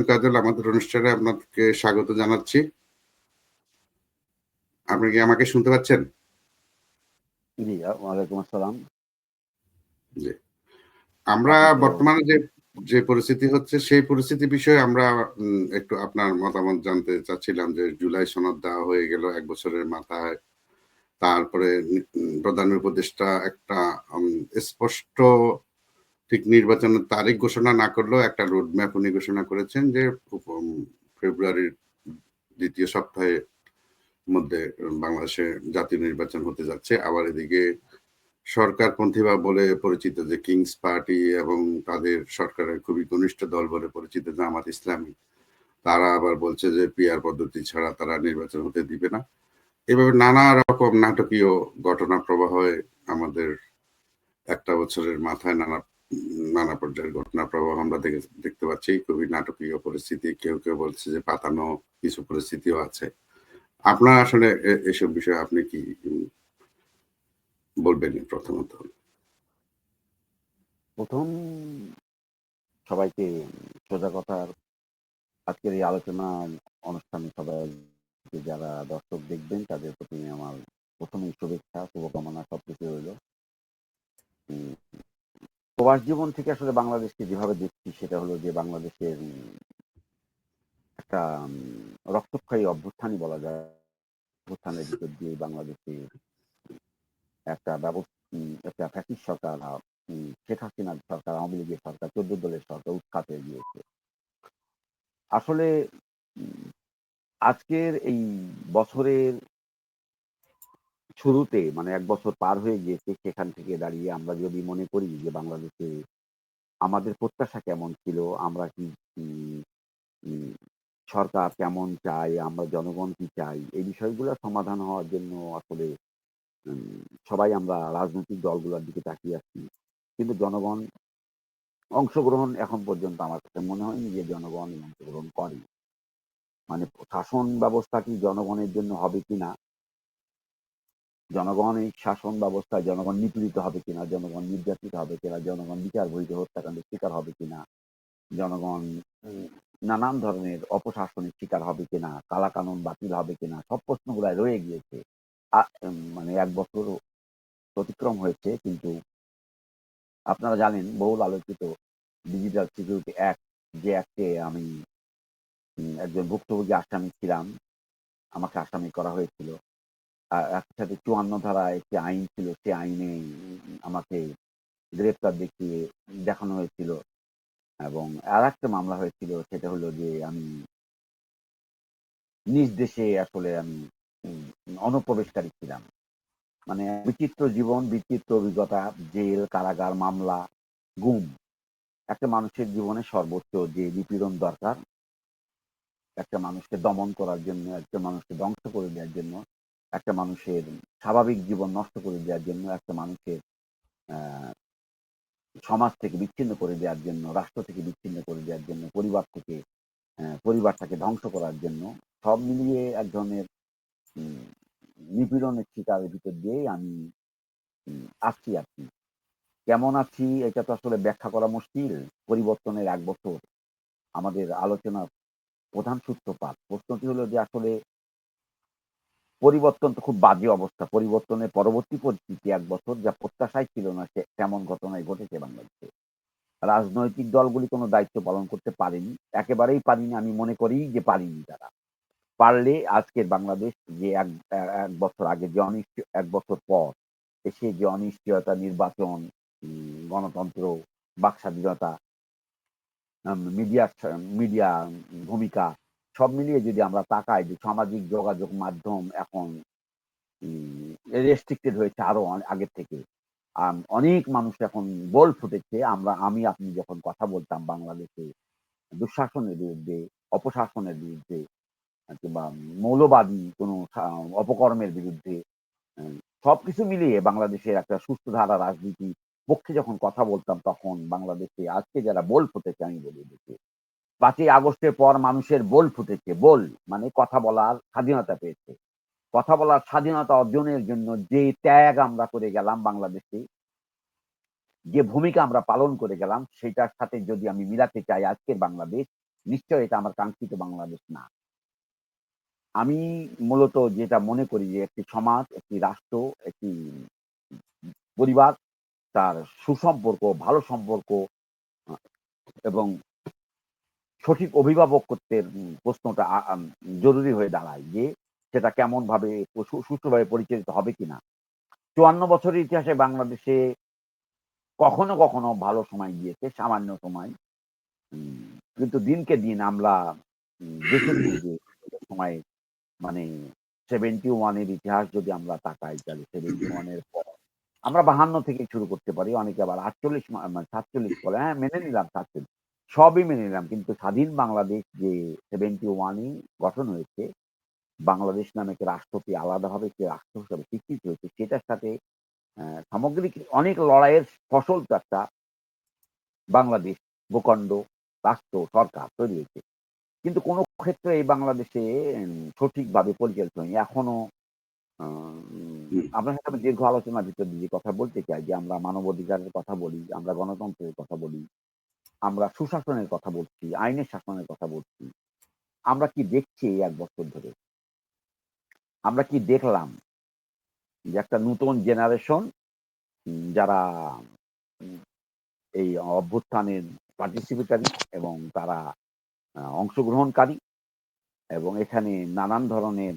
কাজল, আমাদের অনুষ্ঠানে আপনাকে স্বাগত জানাচ্ছি। আপনি কি আমাকে শুনতে পাচ্ছেন? জি, ওয়ালাইকুম আসসালাম। জি। আমরা আপনাকেও বর্তমানে যে পরিস্থিতি হচ্ছে সেই পরিস্থিতি বিষয়ে আমরা একটু আপনার মতামত জানতে চাচ্ছিলাম যে জুলাই সনদ দেওয়া হয়ে গেল ১ বছরের মাথায়। তারপরে প্রধান উপদেষ্টা একটা স্পষ্ট ঠিক নির্বাচনের তারিখ ঘোষণা না করলেও একটা রোড ম্যাপ উনি ঘোষণা করেছেন যে ফেব্রুয়ারির ২য় সপ্তাহে মধ্যে বাংলাদেশে জাতীয় নির্বাচন হতে যাচ্ছে। আবার এদিকে সরকারপন্থী বা বলে পরিচিত যে কিংস পার্টি এবং তাদের সরকারের খুবই ঘনিষ্ঠ দল বলে পরিচিত জামাত ইসলামী, তারা আবার বলছে যে পিআর পদ্ধতি ছাড়া তারা নির্বাচন হতে দিবে না। এভাবে নানা রকম নাটকীয় ঘটনা প্রবাহে আমাদের একটা বছরের মাথায় নানা পর্যায়ের ঘটনা প্রবাহ আমরা দেখতে পাচ্ছি। খুবই নাটকীয় পরিস্থিতি। কেউ কেউ বলছে যে পাতানো কিছু পরিস্থিতিও আছে। আপনার আসলে এসব বিষয়ে আপনি কি বলবেন প্রথমত? প্রথম সবাইকে সোজা কথার আজকের এই আলোচনা অনুষ্ঠানে সবাই যারা দর্শক দেখবেন তাদের প্রতি আমার প্রথমেই শুভেচ্ছা, শুভকামনা সবকিছু রইল। প্রবাস জীবন থেকে আসলে বাংলাদেশকে যেভাবে দেখছি সেটা হলো যে বাংলাদেশের একটা রক্তক্ষয়ী অভ্যুত্থানই বলা যায়। অভ্যুত্থানের ভিতর দিয়ে বাংলাদেশে একটা একটা ফ্যাসিস্ট সরকার শেখ হাসিনার সরকার, আওয়ামী লীগের সরকার, ১৪ দলের সরকার উৎখাত হয়ে গিয়েছে। আসলে উম আজকের এই বছরের শুরুতে মানে ১ বছর পার হয়ে গিয়েছে, সেখান থেকে দাঁড়িয়ে আমরা যদি মনে করি যে বাংলাদেশে আমাদের প্রত্যাশা কেমন ছিল, আমরা কি উম উম সরকার কেমন চাই, আমরা জনগণ কি চাই, এই বিষয়গুলো সমাধান হওয়ার জন্য আসলে উম সবাই আমরা রাজনৈতিক দলগুলোর দিকে তাকিয়ে আছি। কিন্তু জনগণ অংশগ্রহণ এখন পর্যন্ত আমার কাছে মনে হয়নি যে জনগণ অংশগ্রহণ করে। মানে শাসন ব্যবস্থা কি জনগণের জন্য হবে কিনা, জনগণ এই শাসন ব্যবস্থায় জনগণ নিপীড়িত হবে কিনা, জনগণ নির্যাতিত হবে কিনা, জনগণ বিচার বহির্ভ হত্যাকাণ্ডের শিকার হবে কিনা, জনগণ উম নানান ধরনের অপশাসনের শিকার হবে কিনা, কালাকানুন বাতিল হবে কিনা, সব প্রশ্নগুলাই রয়ে গিয়েছে। মানে ১ বছর অতিক্রম হয়েছে, কিন্তু আপনারা জানেন বহুল আলোচিত ডিজিটাল সিকিউরিটি অ্যাক্ট, যে অ্যাক্টে আমি একজন ভুক্তভোগী আসামি ছিলাম। আমাকে আসামি করা হয়েছিল। একই সাথে ৫৪ ধারা একটি আইন ছিল, সে আইনে আমাকে গ্রেপ্তার দেখিয়ে দেখানো হয়েছিল এবং আরেকটা মামলা হয়েছিল, সেটা হলো যে আমি নিজ দেশে আসলে আমি উম অনুপ্রবেশকারী ছিলাম। মানে বিচিত্র জীবন, বিচিত্র অভিজ্ঞতা, জেল, কারাগার, মামলা, গুম। একটা মানুষের জীবনে সর্বোচ্চ যে নিপীড়ন দরকার, একটা মানুষকে দমন করার জন্য, একটা মানুষকে ধ্বংস করে দেওয়ার জন্য, একটা মানুষের স্বাভাবিক জীবন নষ্ট করে দেওয়ার জন্য, একটা মানুষের আ সমাজ থেকে বিচ্ছিন্ন করে দেওয়ার জন্য, রাষ্ট্র থেকে বিচ্ছিন্ন করে দেওয়ার জন্য, পরিবারটাকে ধ্বংস করার জন্য, সব মিলিয়ে এক ধরনের উম নিপীড়নের শিকারের ভিতর দিয়েই আমি আছি আরকি। কেমন আছি এটা তো আসলে ব্যাখ্যা করা মুশকিল। পরিবর্তনের ১ বছর আমাদের আলোচনার প্রধান সূত্রপাত। প্রশ্নটি হলো যে আসলে পরিবর্তন তো খুব বাজে অবস্থা। পরিবর্তনের পরবর্তী পরিস্থিতি ১ বছর যা প্রত্যাশাই ছিল না, তেমন ঘটনাই ঘটেছে বাংলাদেশে। রাজনৈতিক দলগুলি কোনো দায়িত্ব পালন করতে পারেনি। একেবারেই পারেনি, আমি মনে করি যে পারেনি তারা। পারলে আজকের বাংলাদেশ যে ১ বছর আগে যে ১ বছর পর এসে যে অনিশ্চয়তা, নির্বাচন, গণতন্ত্র, বাকস্বাধীনতা, মিডিয়া ভূমিকা সব মিলিয়ে যদি আমরা তাকাই যে সামাজিক যোগাযোগ মাধ্যম এখন রেস্ট্রিক্টেড হয়েছে আরো আগের থেকে। অনেক মানুষ এখন বোল্ড ফুটেছে। আমি আপনি যখন কথা বলতাম বাংলাদেশে দুঃশাসনের বিরুদ্ধে, অপশাসনের বিরুদ্ধে কিংবা মৌলবাদী কোনো অপকর্মের বিরুদ্ধে, হুম, সবকিছু মিলিয়ে বাংলাদেশের একটা সুস্থ ধারা রাজনীতির পক্ষে যখন কথা বলতাম, তখন বাংলাদেশে আজকে যারা বোল ফুটেছে আমি বলি এদেরকে। ৫ই আগস্টের পর মানুষের বোল ফুটেছে। বোল মানে কথা বলার স্বাধীনতা পেয়েছে। কথা বলার স্বাধীনতা অর্জনের জন্য যে ত্যাগ আমরা করে গেলাম বাংলাদেশে, যে ভূমিকা আমরা পালন করে গেলাম, সেটার সাথে যদি আমি মিলাতে চাই আজকের বাংলাদেশ, নিশ্চয়ই এটা আমার কাঙ্ক্ষিত বাংলাদেশ না। আমি মূলত যেটা মনে করি যে একটি সমাজ, একটি রাষ্ট্র, একটি পরিবার তার সুসম্পর্ক, ভালো সম্পর্ক আ এবং সঠিক অভিভাবকত্বের প্রশ্নটা জরুরি হয়ে দাঁড়ায় যে সেটা কেমনভাবে সুষ্ঠুভাবে পরিচালিত হবে কিনা। ৫৪ বছরের ইতিহাসে বাংলাদেশে কখনো, কখনো ভালো সময় গিয়েছে, সামান্য সময়। উম কিন্তু দিনকে দিন আমরা দেখেছি যে সময় মানে 71 এর ইতিহাস যদি আমরা তাকাই তাহলে 71 এর পর আমরা ৫২ থেকে শুরু করতে পারি। অনেকে আবার ৪৮ মানে ৪৭ বলে। হ্যাঁ, মেনে নিলাম ৪৭। সবই মেনে নিলাম। কিন্তু স্বাধীন বাংলাদেশ যে 71 এই গঠন হয়েছে, বাংলাদেশ নামে একটা রাষ্ট্রটি আলাদাভাবে একটি রাষ্ট্র হিসেবে স্বীকৃত হয়েছে, সেটার সাথে সামগ্রিক অনেক লড়াইয়ের ফসল তো একটা বাংলাদেশ ভূখণ্ড, রাষ্ট্র, সরকার তৈরি হয়েছে। কিন্তু কোন ক্ষেত্রে এই বাংলাদেশে সঠিকভাবে পরিচালিত হয়নি। এখনো হুম, আপনার সাথে আমি দীর্ঘ আলোচনার ভিতর দিয়ে যে কথা বলতে চাই যে আমরা মানবাধিকারের কথা বলি, আমরা গণতন্ত্রের কথা বলি, আমরা সুশাসনের কথা বলছি, আইনের শাসনের কথা বলছি। আমরা কি দেখছি এই ১ বছর ধরে? আমরা কি দেখলাম যে একটা নতুন জেনারেশন যারা উম এই অভ্যুত্থানের পার্টিসিপেটরি এবং তারা অংশগ্রহণকারী এবং এখানে নানান ধরনের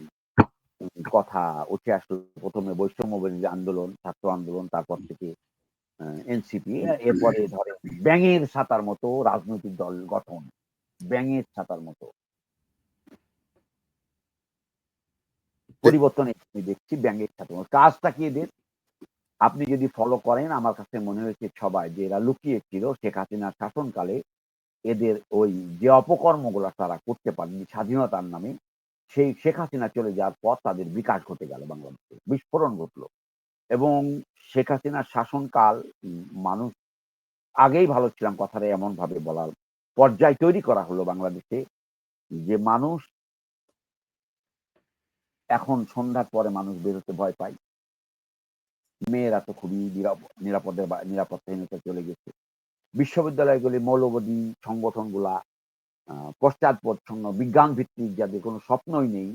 কথা উঠে আসলো। ১ম এ বৈষম্যবিরোধী আন্দোলন, ছাত্র আন্দোলন, তারপর থেকে এনসিপি, এরপরে ধরেন ব্যাঙের ছাতার মতো রাজনৈতিক দল গঠন। ব্যাঙের ছাতার মতো তে- পরিবর্তন আমি দেখছি ব্যাঙের ছাতার মতো। কাজটা কি এদের? আপনি যদি ফলো করেন আমার কাছে মনে হয়েছে সবাই যে এরা লুকিয়ে ছিল শেখ হাসিনার শাসনকালে এদের ওই যে অপকর্মগুলা তারা করতে পারেনি স্বাধীনতার নামে, সেই শেখ হাসিনা চলে যাওয়ার পর তাদের বিকাশ ঘটে গেল বাংলাদেশে। বিস্ফোরণ ঘটল এবং শেখ হাসিনার শাসনকাল মানুষ আগেই ভালো ছিলাম কথাটা এমনভাবে বলার পর্যায় তৈরি করা হলো বাংলাদেশে যে মানুষ এখন সন্ধ্যার পরে মানুষ বেরোতে ভয় পায়। মেয়েরা তো খুবই নিরাপত্তাহীনতায় চলে গেছে। বিশ্ববিদ্যালয়গুলি মৌলবাদী সংগঠনগুলা পশ্চাৎপদ বিজ্ঞান ভিত্তিক যাদের কোনো স্বপ্নই নেই,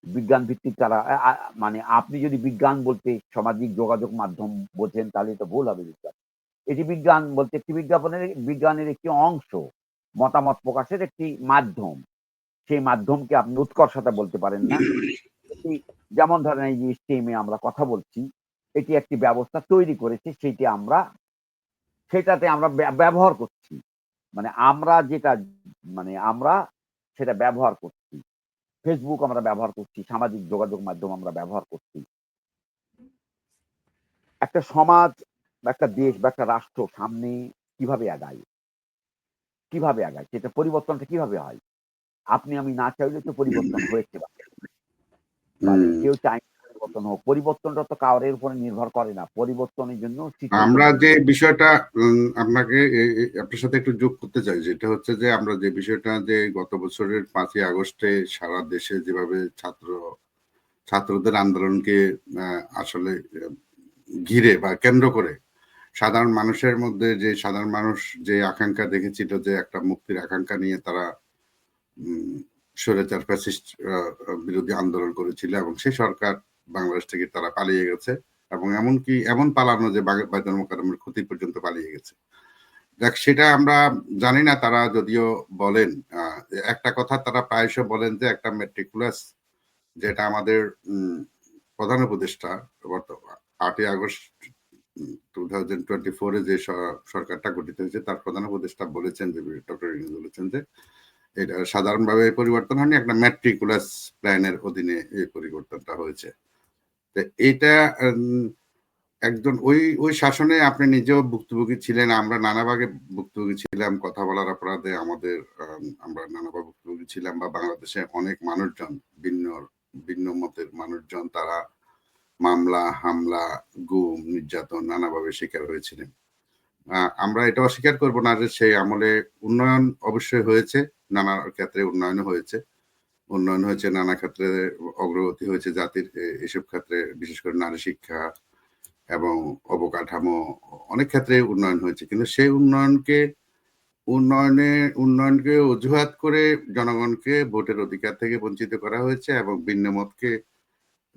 বিজ্ঞান ভিত্তিক তারা আ আ মানে আপনি যদি বিজ্ঞান বলতে সামাজিক যোগাযোগ মাধ্যম বোঝেন তাহলে তো ভুল হবে বিশ্বাস। এটি বিজ্ঞান বলতে একটি বিজ্ঞানের একটি অংশ। মতামত প্রকাশের একটি মাধ্যম। সেই মাধ্যমকে আপনি উৎকর্ষতা বলতে পারেন না। এটি যেমন ধরেন এই যে স্টেমে আমরা কথা বলছি, এটি একটি ব্যবস্থা তৈরি করেছে সেটাতে আমরা ব্যবহার করছি। মানে আমরা যেটা আমরা সেটা ব্যবহার করছি। Facebook আমরা ব্যবহার করছি, সামাজিক যোগাযোগ মাধ্যম আমরা ব্যবহার করছি। একটা সমাজ বা একটা দেশ বা একটা রাষ্ট্র সামনে কিভাবে আগায়? কিভাবে আগায়? সেটা পরিবর্তনটা কিভাবে হয়? আপনি আমি না চাইলেও তো পরিবর্তন হয়েছে বারে। হুম। কেউ চায় না পরিবর্তন হোক। পরিবর্তনটা তো কারোর উপরে নির্ভর করে না। পরিবর্তনের জন্য আমরা সিচুয়েশন যে তৈরি হয়। বিষয়টা আপনাকে আপনার সাথে একটু যোগ করতে চাই যেটা হচ্ছে যে আমরা যে বিষয়টা যে গত বছরের 5ই আগস্টে সারা দেশে যেভাবে ছাত্রদের আন্দোলনকে আসলে ঘিরে বা কেন্দ্র করে সাধারণ মানুষের মধ্যে যে সাধারণ মানুষ যে আকাঙ্ক্ষা দেখেছিল যে একটা মুক্তির আকাঙ্ক্ষা নিয়ে তারা উম, স্বৈরাচার ফ্যাসিস্ট বিরোধী আন্দোলন করেছিল এবং সেই সরকার বাংলাদেশ থেকে তারা পালিয়ে গেছে এবং এমনকি এমন পালানো যে বাইতুল মোকাররমের ক্ষতি পর্যন্ত পালিয়ে গেছে। দেখ সেটা আমরা জানি না তারা যদিও বলেন একটা কথা তারা প্রায়শ বলেন যে একটা মেট্রিকুলাস যেটা আমাদের প্রধান উপদেষ্টা বর্তমান 8ই আগস্ট 2024 যে সরকারটা গঠিত হয়েছে তার প্রধান উপদেষ্টা বলেছেন যে ডক্টর ইউনূস বলেছেন যে এটা সাধারণভাবে পরিবর্তন হয়নি একটা ম্যাট্রিকুলাস প্ল্যানের অধীনে এই পরিবর্তনটা হয়েছে। তো এটা একজন ওই শাসনে আপনি নিজেও ভুক্তভোগী ছিলেন আমরা নানাভাবে ভুক্তভোগী ছিলাম কথা বলার অপরাধে আমাদের আমরা নানাভাবে ভুক্তভোগী ছিলাম বা বাংলাদেশে অনেক মানুষজন ভিন্ন ভিন্ন মতের মানুষজন তারা মামলা হামলা গুম নির্যাতন নানাভাবে শিকার হয়েছিলেন। আমরা এটা অস্বীকার করব না যে সেই আমলে উন্নয়ন অবশ্যই হয়েছে, নানা ক্ষেত্রে উন্নয়ন হয়েছে নানা ক্ষেত্রে অগ্রগতি হয়েছে জাতির এসব ক্ষেত্রে বিশেষ করে নারী শিক্ষা এবং অবকাঠামো অনেক ক্ষেত্রে উন্নয়ন হয়েছে কিন্তু সেই উন্নয়নকে উন্নয়নকে অজুহাত করে জনগণকে ভোটের অধিকার থেকে বঞ্চিত করা হয়েছে এবং ভিন্নমতকে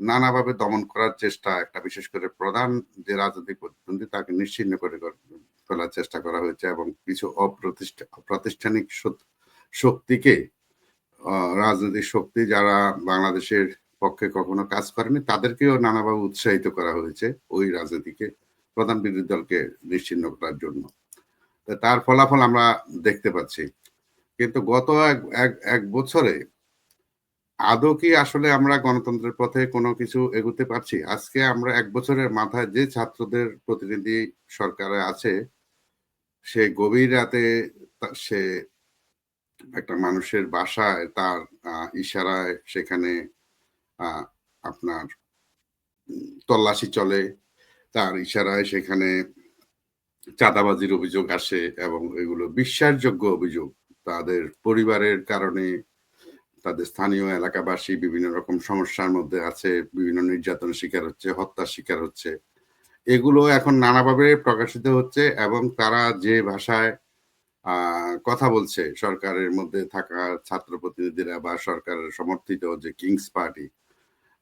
নানাভাবে দমন করার চেষ্টা, একটা বিশেষ করে প্রধান যে রাজনৈতিক প্রতিদ্বন্দ্বী তাকে নিশ্চিহ্ন করে ফেলার চেষ্টা করা হয়েছে এবং কিছু অপ্রাতিষ্ঠানিক শক্তিকে, রাজনৈতিক শক্তি যারা বাংলাদেশের পক্ষে কখনো কাজ করেনি তাদেরকেও নানাভাবে উৎসাহিত করা হয়েছে ওই রাজনীতিকে, প্রধান বিরোধী দলকে নিশ্চিহ্ন করার জন্য। তার ফলাফল আমরা দেখতে পাচ্ছি। কিন্তু গত এক বছরে আদৌ কি আসলে আমরা গণতন্ত্রের পথে কোনো কিছু এগোতে পারছি? আজকে আমরা এক বছরের মাথায় যে ছাত্রদের প্রতিনিধি সরকারে আছে, সে গভীর রাতে সে একটা মানুষের বাসায় তার ইশারায় সেখানে আহ, আপনার তল্লাশি চলে, তার ইশারায় সেখানে চাঁদাবাজির অভিযোগ আসে এবং এগুলো বিশ্বাসযোগ্য অভিযোগ। তাদের পরিবারের কারণে তাদের স্থানীয় এলাকাবাসী বিভিন্ন রকম সমস্যার মধ্যে আছে, বিভিন্ন নির্যাতনের শিকার হচ্ছে, হত্যার শিকার হচ্ছে। এগুলো এখন নানাভাবে প্রকাশিত হচ্ছে এবং তারা যে ভাষায় কথা বলছে, সরকারের মধ্যে থাকা ছাত্র প্রতিনিধিরা বা সরকারের সমর্থিত যে কিংস পার্টি,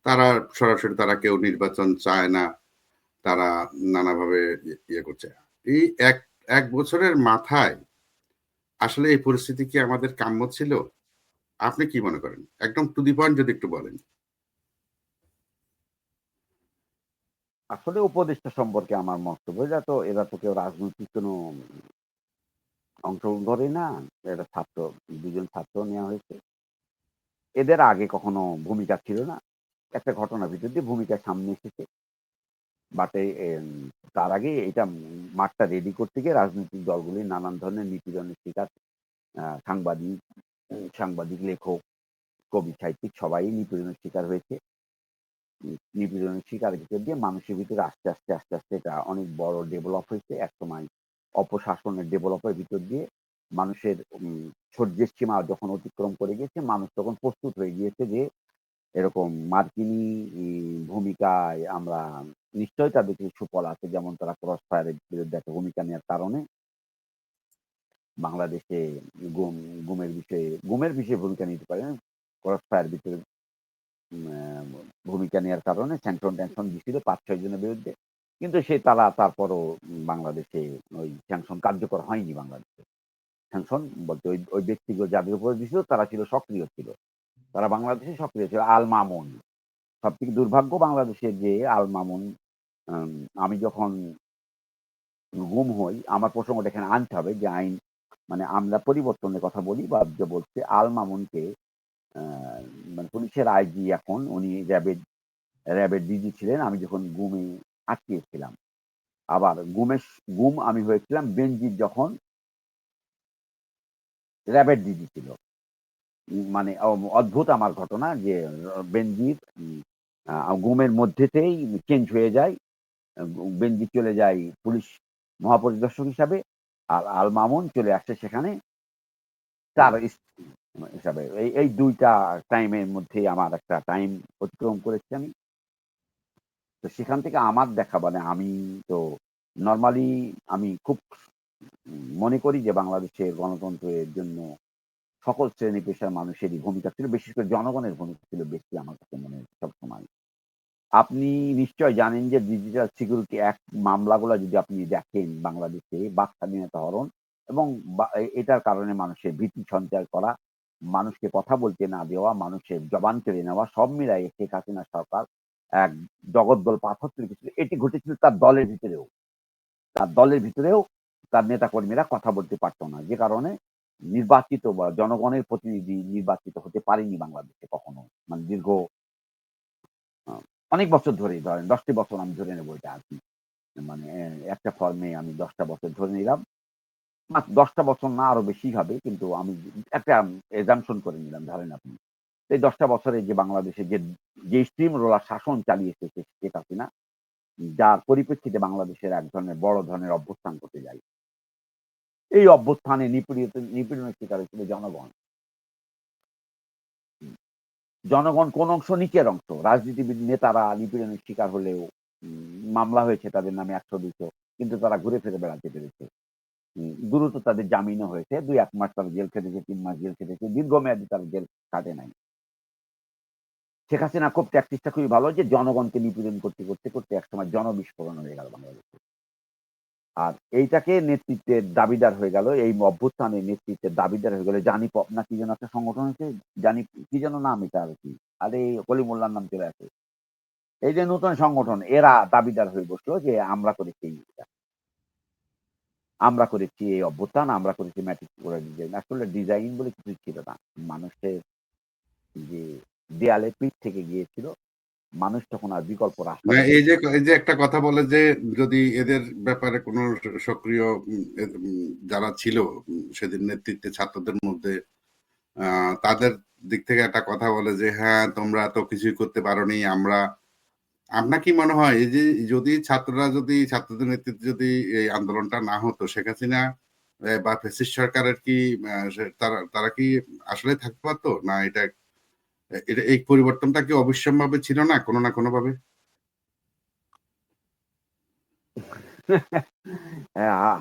তারা সরাসরি তারা কেউ নির্বাচন চায় না, তারা নানাভাবে ইয়ে করছে। এই এক এক বছরের মাথায় আসলে এই পরিস্থিতি কি আমাদের কাম্য ছিল? আপনি কি মনে করেন? একদম টু দি পয়েন্ট যদি একটু বলেন। আসলে উপদেষ্টা সম্পর্কে আমার বক্তব্য এরা তো কেউ রাজনৈতিক কোনো অংশগ্রহণ করে না। এরা ছাত্র, ২ জন ছাত্র নেওয়া হয়েছে। এদের আগে কখনো ভূমিকা ছিল না। একটা ঘটনার ভিতর দিয়ে ভূমিকা সামনে এসেছে। বাট তার আগে এটা মাঠটা রেডি করতে গিয়ে রাজনৈতিক দলগুলি নানান ধরনের নিপীড়নের শিকার। সাংবাদিক, সাংবাদিক, লেখক, কবি, সাহিত্যিক সবাই নিপীড়নের শিকার হয়েছে। নিপীড়নের শিকারের ভিতর দিয়ে মানুষের ভিতরে আস্তে আস্তে এটা অনেক বড় ডেভেলপ হয়েছে। একসময় অপশাসনের ডেভেলপের ভিতর দিয়ে মানুষের সহ্যের সীমা যখন অতিক্রম করে গিয়েছে, মানুষ তখন প্রস্তুত হয়ে গিয়েছে যে এরকম মার্কিনী ভূমিকায় আমরা নিশ্চয়ই তাদের কিছু সুফল আছে। যেমন তারা ক্রস ফায়ারের বিরুদ্ধে একটা ভূমিকা নেওয়ার কারণে বাংলাদেশে গুম গুমের বিষয়ে ভূমিকা নিতে পারে। ক্রস ফায়ার ভিতরে ভূমিকা নেয়ার কারণে স্যাংশন-ট্যাংশন দিছিল ৫-৬ জনের বিরুদ্ধে। কিন্তু তারা তারপরও বাংলাদেশে ওই স্যাংশন কার্যকর হয়নি বাংলাদেশে। স্যাংশন বলতে ওই ব্যক্তিগুলো যাদের উপরে দিছিল তারা ছিল সক্রিয় ছিল। তারা বাংলাদেশে সক্রিয় ছিল। আল মামুন। সবথেকে দুর্ভাগ্য বাংলাদেশের যে আল মামুন, আম আমি যখন গুম হই, আমার প্রসঙ্গটা এখানে আনতে হবে যে মানে আমরা পরিবর্তনের কথা বলি বা যে বলছে আল মামুনকে আ মানে পুলিশের আইজি এখন উনি র‍্যাবের ডিজি ছিলেন। আমি যখন গুমে আটকিয়েছিলাম। আবার গুম আমি হয়েছিলাম বেনজির যখন র‍্যাবের ডিজি ছিল। মানে অদ্ভুত আমার ঘটনা যে বেনজির গুমের মধ্যেতেই চেঞ্জ হয়ে যায়। বেনজির চলে যায় পুলিশ মহাপরিদর্শক হিসাবে। আর আল মামুন চলে আসছে সেখানে তার হিসাবে। এই ২ টা টাইমের মধ্যেই আমার একটা টাইম অতিক্রম করেছি আমি। তো সেখান থেকে আমার দেখা মানে আমি তো নরমালি আমি খুব মনে করি যে বাংলাদেশের গণতন্ত্রের জন্য সকল শ্রেণী পেশার মানুষেরই ভূমিকা ছিল। বিশেষ করে জনগণের ভূমিকা ছিল বেশি আমার কাছে মনে হয় সবসময়। আপনি নিশ্চয় জানেন যে ডিজিটাল সিকিউরিটি অ্যাক্ট মামলাগুলা যদি আপনি দেখেন বাংলাদেশে বাক স্বাধীনতা হরণ এবং এটার কারণে মানুষের ভীতি সঞ্চার করা, মানুষকে কথা বলতে না দেওয়া, মানুষের জবান কেড়ে নেওয়া সব মিলায়ে শেখ হাসিনা সরকার এক জগদ্দল পাথর তৈরি করেছিল। এটি ঘটেছিল তার দলের ভিতরেও। তার দলের ভিতরেও তার নেতাকর্মীরা কথা বলতে পারত না। যে কারণে নির্বাচিত বা জনগণের প্রতিনিধি নির্বাচিত হতে পারেনি বাংলাদেশে কখনো। মানে দীর্ঘ আ অনেক বছর ধরেই ধরেন ১০ টি বছর আমি ধরে নেব এটা আরকি। মানে একটা ফর্মে আমি ১০ টা বছর ধরে নিলাম। ১০ টা বছর না আরো বেশি হবে। কিন্তু আমি একটা assumption করে নিলাম ধরেন আপনি। এই ১০ টা বছরে যে বাংলাদেশে যে স্টিম রোলার শাসন চালিয়েছে শেখ হাসিনা, যার পরিপ্রেক্ষিতে বাংলাদেশের এক ধরনের বড় ধরনের অভ্যুত্থান ঘটে যায়। এই অভ্যুত্থানে নিপীড়নের শিকার হয়েছিল জনগণ। জনগণ কোন অংশ? নিচের অংশ। রাজনীতিবিদ নেতারা নিপীড়নের শিকার হলেও মামলা হয়েছে তাদের নামে ১০০-২০০ কিন্তু তারা ঘুরে ফিরে বেড়াতে পেরেছে। দ্রুত তাদের জামিনও হয়েছে। ২-১ মাস তারা জেল খেটেছে, ৩ মাস জেল খেটেছে। দীর্ঘমেয়াদী তারা জেল কাটে নাই। শেখ হাসিনা খুব ট্যাকটিক্সটা খুবই ভালো যে জনগণকে নিপীড়ন করতে একসময় জনবিস্ফোরণ হয়ে গেল বাংলাদেশে। আর এইটাকে নেতৃত্বের দাবিদার হয়ে গেল, এই অভ্যুত্থানের নেতৃত্বের দাবিদার হয়ে গেল জানি না কি যেন একটা সংগঠন আছে, জানি কি যেন নাম এটা আরকি। আরে কলিমুল্লাহর নাম চলে আসে। এই যে নতুন সংগঠন এরা দাবিদার হয়ে বসলো যে আমরা করেছি এইটা। আমরা করেছি এই অভ্যুত্থান, আমরা করেছি ম্যাট্রিক করে ডিজাইন। আসলে ডিজাইন বলে কিছুই ছিল না। মানুষের যে দেয়ালে পিঠ থেকে গিয়েছিল, মানুষ তখন আর বিকল্প রাস্তা না, দেখে এই যে একটা কথা বলে যে যদি এদের ব্যাপারে কোনো সক্রিয় যারা ছিল সেদিন নেতৃত্বে ছাত্রদের মধ্যে তাদের দিক থেকে একটা কথা বলে যে হ্যাঁ তোমরা তো কিছুই করতে পারোনি আমরা। আপনার কি মনে হয় এই যে যদি ছাত্রদের নেতৃত্বে যদি এই আন্দোলনটা না হতো শেখ হাসিনা বা ফ্যাসিস্ট সরকারের কি তারা তারা কি আসলে থাকতে পারতো না? এটা এই পরিবর্তনটা কি অবশ্যম্ভাবী ছিল না কোনো না কোনো ভাবে? হ্যাঁ,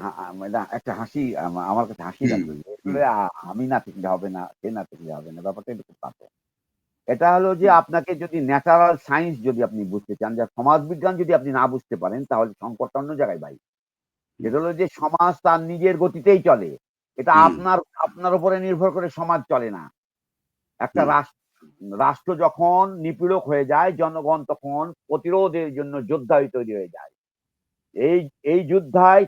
না একটা হাসি আমার কাছে হাসি হুম, লাগলো যে হুম, আসলে আমি না থাকলে হবে না, সে না থাকলে হবে না। ব্যাপারটা এরকম না তো। এটা হলো যে হুম, আপনাকে যদি ন্যাচারাল সায়েন্স যদি আপনি বুঝতে চান, যে সমাজবিজ্ঞান যদি আপনি না বুঝতে পারেন তাহলে সংকটটা অন্য জায়গায় ভাই। হুম, যেটা হলো যে সমাজ তার নিজের গতিতেই চলে। এটা হুম, আপনার উপরে নির্ভর করে সমাজ চলে না। একটা হুম, রাষ্ট্র যখন নিপীড়ক হয়ে যায়, জনগণ তখন প্রতিরোধের জন্য যোদ্ধা হয়ে তৈরি হয়ে যায়। এই এই যুদ্ধায়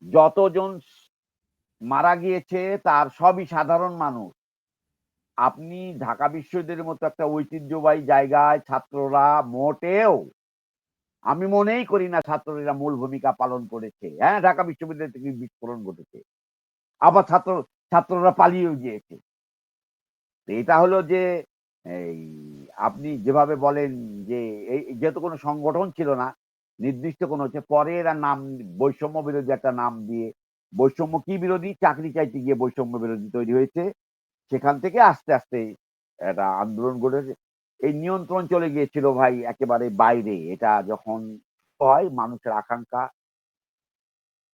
যতজন মারা গিয়েছে তার সবই সাধারণ মানুষ। আপনি ঢাকা বিশ্ববিদ্যালয়ের মতো একটা ঐতিহ্যবাহী জায়গায় ছাত্ররা মোটেও আমি মনেই করি না ছাত্ররা মূল ভূমিকা পালন করেছে। হ্যাঁ, ঢাকা বিশ্ববিদ্যালয় থেকে বিস্ফোরণ ঘটেছে। আবার ছাত্ররা পালিয়েও গিয়েছে। তো এটা হলো যে এই আপনি যেভাবে বলেন যে এই যেহেতু কোনো সংগঠন ছিল না, নির্দিষ্ট কোনো হচ্ছে পরে এরা নাম বৈষম্য বিরোধী একটা নাম দিয়ে বৈষম্য কি বিরোধী? চাকরি চাইতে গিয়ে বৈষম্য বিরোধী তৈরি হয়েছে। সেখান থেকে আস্তে একটা আন্দোলন গড়ে এই নিয়ন্ত্রণ চলে গিয়েছিল ভাই একেবারে বাইরে। এটা যখন হয় মানুষের আকাঙ্ক্ষা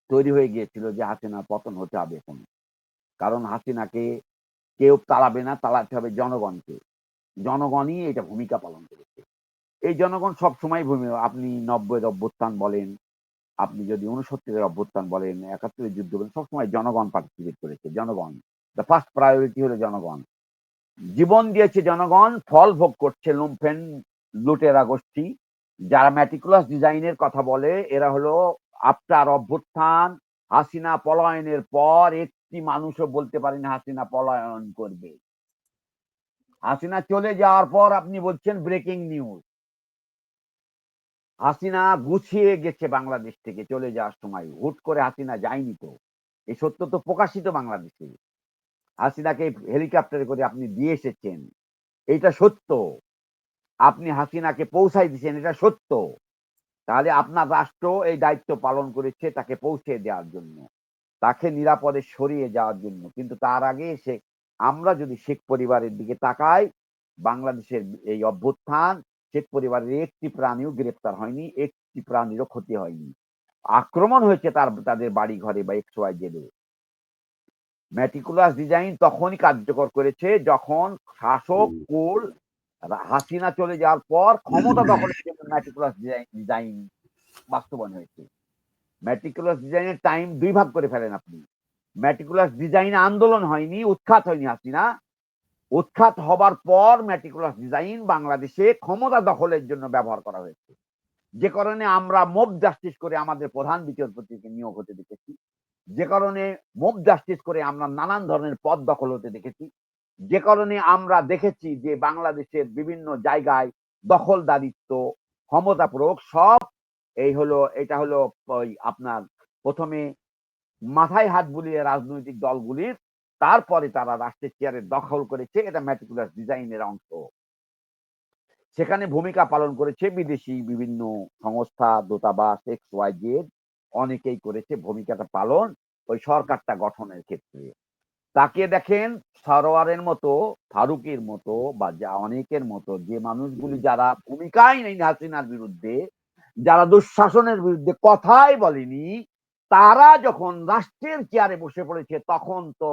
তৈরি হয়ে গিয়েছিল যে হাসিনার পতন হতে হবে এখন। কারণ হাসিনাকে কেউ তাড়াবে না, তাড়াতে হবে জনগণকে। জনগণই এটা ভূমিকা পালন করেছে। এই জনগণ সবসময় আপনি ৯০ এর অভ্যুত্থান বলেন, আপনি যদি ৬৯ এর অভ্যুত্থান বলেন, ৭১ এর যুদ্ধ বলেন, সবসময় জনগণ পার্টিসিপেট করেছে। জনগণ। দ্যা ফার্স্ট প্রায়োরিটি হলো জনগণ। জীবন দিয়েছে জনগণ, ফল ভোগ করছে লুম্পেন লুটেরা গোষ্ঠী। যারা মেটিকুলাস ডিজাইনের কথা বলে এরা হলো আফটার অভ্যুত্থান, হাসিনা পলায়নের পর একটি মানুষও বলতে পারেনি হাসিনা পলায়ন করবে। হাসিনা চলে যাওয়ার পর আপনি বলছেন ব্রেকিং নিউজ। হাসিনা গুছিয়ে গেছে বাংলাদেশ থেকে চলে যাওয়ার সময়। হুট করে হাসিনা যায়নি তো। এই সত্য তো প্রকাশিত বাংলাদেশে। হাসিনাকে হেলিকপ্টারে করে আপনি দিয়ে এসেছেন। এইটা সত্য। আপনি হাসিনাকে পৌঁছায় দিয়েছেন, এটা সত্য। তাহলে আপনার রাষ্ট্র এই দায়িত্ব পালন করেছে তাকে পৌঁছে দেওয়ার জন্য। তাকে নিরাপদে সরিয়ে যাওয়ার জন্য। কিন্তু তার আগে আমরা যদি শেখ পরিবারের দিকে তাকাই, বাংলাদেশের এই অভ্যুত্থান, শেখ পরিবারের একটি প্রাণীও গ্রেপ্তার হয়নি, একটি প্রাণীরও ক্ষতি হয়নি। আক্রমণ হয়েছে তাদের বাড়ি ঘরে বা XYZ এ। মেটিকুলাস ডিজাইন তখনই কার্যকর করেছে যখন শাসক হুম, কুল হাসিনা চলে যাওয়ার পর ক্ষমতা দখলের জন্য মেটিকুলাস ডিজাইন বাস্তবায়ন হয়েছে। মেটিকুলাস ডিজাইনের টাইম ২ ভাগ করে ফেলেন আপনি। মেটিকুলাস ডিজাইন আন্দোলন হয়নি, উৎখাত হয়নি হাসিনা। উৎখাত হবার পর মেটিকুলাস ডিজাইন বাংলাদেশে ক্ষমতা দখলের জন্য ব্যবহার করা হয়েছে। যে কারণে আমরা মব জাস্টিস করে আমাদের প্রধান বিচারপতিকে নিয়োগ হতে দেখেছি। যে কারণে মব জাস্টিস করে আমরা নানান ধরনের পদ দখল হতে দেখেছি। যে কারণে আমরা দেখেছি যে বাংলাদেশের বিভিন্ন জায়গায় দখলদারিত্ব, ক্ষমতা প্রয়োগ সব এটা হলো ওই আপনার ১ম এ মাথায় হাত বুলিয়ে রাজনৈতিক দলগুলির, তারপরে তারা রাষ্ট্রের চেয়ারে দখল করেছে। এটা মেটিকুলাস ডিজাইনের অংশ। সেখানে ভূমিকা পালন করেছে বিদেশি বিভিন্ন সংস্থা, দূতাবাস, XYZ অনেকেই করেছে ভূমিকাটা পালন ওই সরকারটা গঠনের ক্ষেত্রে। তাকিয়ে দেখেন সরোয়ারের মতো, ফারুকের মতো বা অনেকের মতো যে মানুষগুলি যারা ভূমিকাই নেই হাসিনার বিরুদ্ধে, যারা দুঃশাসনের বিরুদ্ধে কথাই বলেনি, তারা যখন রাষ্ট্রের চেয়ারে বসে পড়েছে তখন তো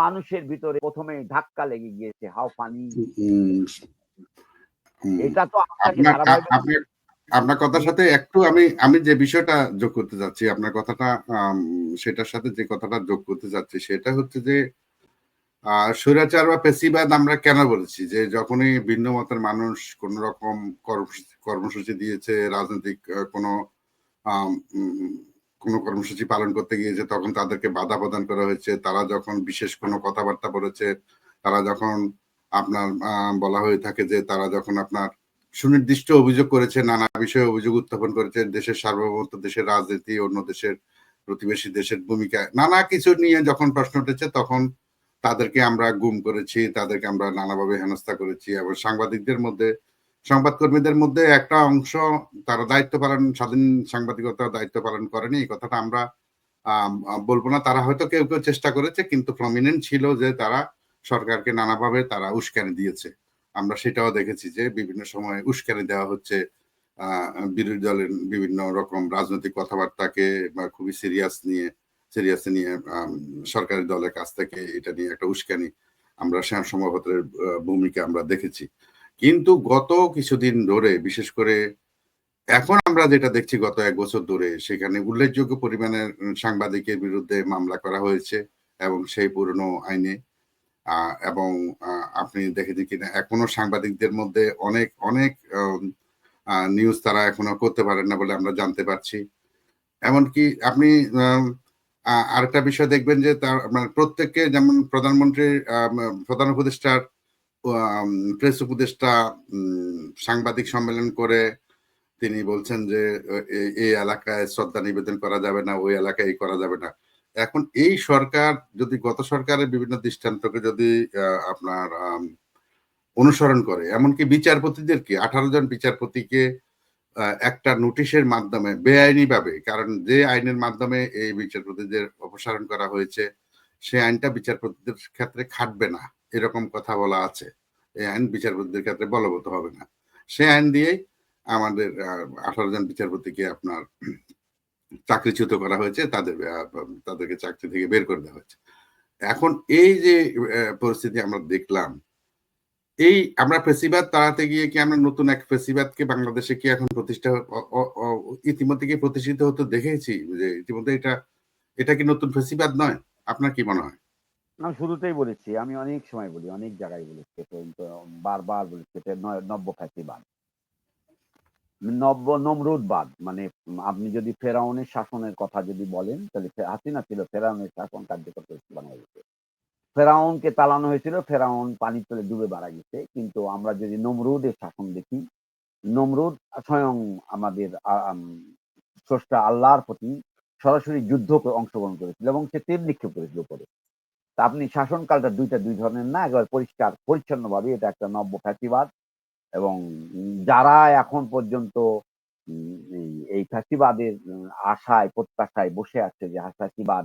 মানুষের ভিতরে প্রথমে ধাক্কা লেগে গিয়েছে, হাউ ফানি। উম, হুম। এটা তো আপনাকে আপনার ধারাবাহিক। আপনার আপনার কথার সাথে একটু আমি আমি যে বিষয়টা যোগ করতে যাচ্ছি আপনার কথাটা, সেটার সাথে যে কথাটা যোগ করতে যাচ্ছি সেটা হচ্ছে যে স্বৈরাচার বা পেশিবাদ আমরা কেন বলেছি যে যখনই ভিন্ন মতের মানুষ কোন রকম কর্মসূচি দিয়েছে, রাজনৈতিক কোনো আম, উম, কোনো কর্মসূচি পালন করতে গিয়েছে তখন তাদেরকে বাধা প্রদান করা হয়েছে, তারা যখন বিশেষ কোনো কথাবার্তা বলেছে, তারা যখন আপনার বলা হয়ে থাকে যে তারা যখন আপনার সুনির্দিষ্ট অভিযোগ করেছে, নানা বিষয়ে অভিযোগ উত্থাপন করেছে, দেশের সার্বভৌমত্ব, দেশের রাজনীতি, অন্য দেশের প্রতিবেশী দেশের ভূমিকা, নানা কিছু নিয়ে যখন প্রশ্ন উঠেছে তখন তাদেরকে আমরা গুম করেছি, তাদেরকে আমরা নানাভাবে হেনস্থা করেছি। এবং সাংবাদিকদের মধ্যে, সংবাদকর্মীদের মধ্যে একটা অংশ তারা দায়িত্ব পালন, স্বাধীন সাংবাদিকতার দায়িত্ব পালন করেনি, এই কথাটা আমরা বলবো না। তারা হয়তো কেউ কেউ চেষ্টা করেছে, কিন্তু প্রমিনেন্ট ছিল যে তারা সরকারকে নানাভাবে তারা উস্কানি দিয়েছে। আমরা সেটাও দেখেছি যে বিভিন্ন সময় উস্কানি দেওয়া হচ্ছে বিরোধী দলের বিভিন্ন রকম রাজনৈতিক কথাবার্তাকে বা খুবই সিরিয়াস নিয়ে সরকারি দলের কাছ থেকে এটা নিয়ে একটা উস্কানি আমরা শ্যাম সম্ভবতের ভূমিকা আমরা দেখেছি। কিন্তু গত কিছুদিন ধরে, বিশেষ করে এখন আমরা যেটা দেখছি গত এক বছর ধরে, সেখানে উল্লেখযোগ্য পরিমাণের সাংবাদিকের বিরুদ্ধে মামলা করা হয়েছে এবং সেই পুরনো আইনে। এবং আপনি দেখেছেন কিনা এখনো সাংবাদিকদের মধ্যে অনেক অনেক নিউজ তারা এখনো করতে পারেন না বলে আমরা জানতে পারছি। এমনকি আপনি আরেকটা বিষয় দেখবেন যে তার মানে প্রত্যেককে, যেমন প্রধানমন্ত্রীর প্রধান উপদেষ্টার প্রেস উপদেষ্টা সাংবাদিক সম্মেলন করে তিনি বলছেন যে এই এলাকায় শ্রদ্ধা নিবেদন করা যাবে না, ওই এলাকায় করা যাবে না। এখন এই সরকার যদি গত সরকারের বিভিন্ন দৃষ্টান্তকে যদি আপনার অনুসরণ করে, এমনকি বিচারপতিদেরকে 18 জন বিচারপতিকে একটা নোটিশের মাধ্যমে বেআইনি ভাবে, কারণ যে আইনের মাধ্যমে এই বিচারপতিদের অপসারণ করা হয়েছে সেই আইনটা বিচারপতিদের ক্ষেত্রে খাটবে না, এরকম কথা বলা আছে। এই আইন বিচারপতিদের ক্ষেত্রে বলবৎ হবে না। সেই আইন দিয়েই আমাদের 18 জন বিচারপতিকে আপনার চাকরিচ্যুত করা হয়েছে, তাদেরকে চাকরি থেকে বের করে দেওয়া হয়েছে। এখন এই যে পরিস্থিতি আমরা দেখলাম, এই আমরা ফেসিবাদ তাড়াতে গিয়ে কি আমরা নতুন এক ফেসিবাদকে বাংলাদেশে কি এখন প্রতিষ্ঠা ইতিমধ্যে কি প্রতিষ্ঠিত হতে দেখেছি যে ইতিমধ্যে এটা এটা কি নতুন ফেসিবাদ নয়? আপনার কি মনে হয়? আমি শুরুতেই বলেছি, আমি অনেক সময় বলি, অনেক জায়গায় বলেছি, বারবার বলেছি, এটা নব্য ফ্যাসিবাদ, নমরুদবাদ। মানে আপনি যদি ফেরাউনের শাসনের কথা যদি বলেন, তাহলে হাসিনা ছিল ফেরাউনের শাসন কার্যকর করেছিল বাংলাদেশে। ফেরাউনকে তাড়ানো হয়েছিল, ফেরাউন পানির তলে ডুবে মারা গেছে। কিন্তু আমরা যদি নমরুদের শাসন দেখি, নমরুদ স্বয়ং আমাদের স্রষ্টা আল্লাহর প্রতি সরাসরি যুদ্ধ অংশগ্রহণ করেছিল এবং সে তেল নিক্ষেপ করেছিল উপরে। তা আপনি শাসনকালটা দুই ধরনের না, একেবারে পরিষ্কার পরিচ্ছন্নভাবে এটা একটা নব্য ফ্যাসিবাদ। এবং যারা এখন পর্যন্ত এই ফ্যাসিবাদের আশায় প্রত্যাশায় বসে আছে যে ফ্যাসিবাদ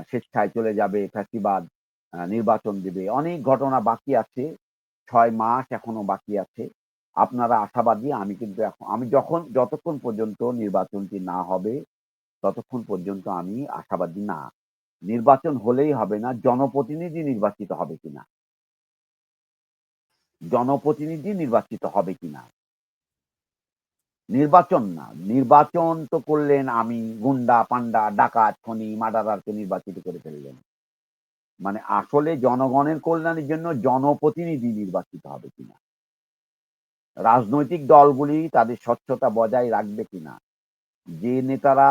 স্বেচ্ছায় চলে যাবে, ফ্যাসিবাদ নির্বাচন দিবে, অনেক ঘটনা বাকি আছে, 6 মাস এখনো বাকি আছে। আপনারা আশাবাদী, আমি কিন্তু আমি যতক্ষণ পর্যন্ত নির্বাচনটি না হবে ততক্ষণ পর্যন্ত আমি আশাবাদী না। নির্বাচন হলেই হবে না, জনপ্রতিনিধি নির্বাচিত হবে কিনা, জনপ্রতিনিধি নির্বাচিত হবে কিনা, নির্বাচন না। নির্বাচন তো করলেন আমি গুন্ডা পান্ডা ডাকাত খনি মার্ডারারকে নির্বাচিত করে ফেললেন। মানে আসলে জনগণের কল্যাণের জন্য জনপ্রতিনিধি নির্বাচিত হবে কিনা, রাজনৈতিক দলগুলি তাদের স্বচ্ছতা বজায় রাখবে কিনা, যে নেতারা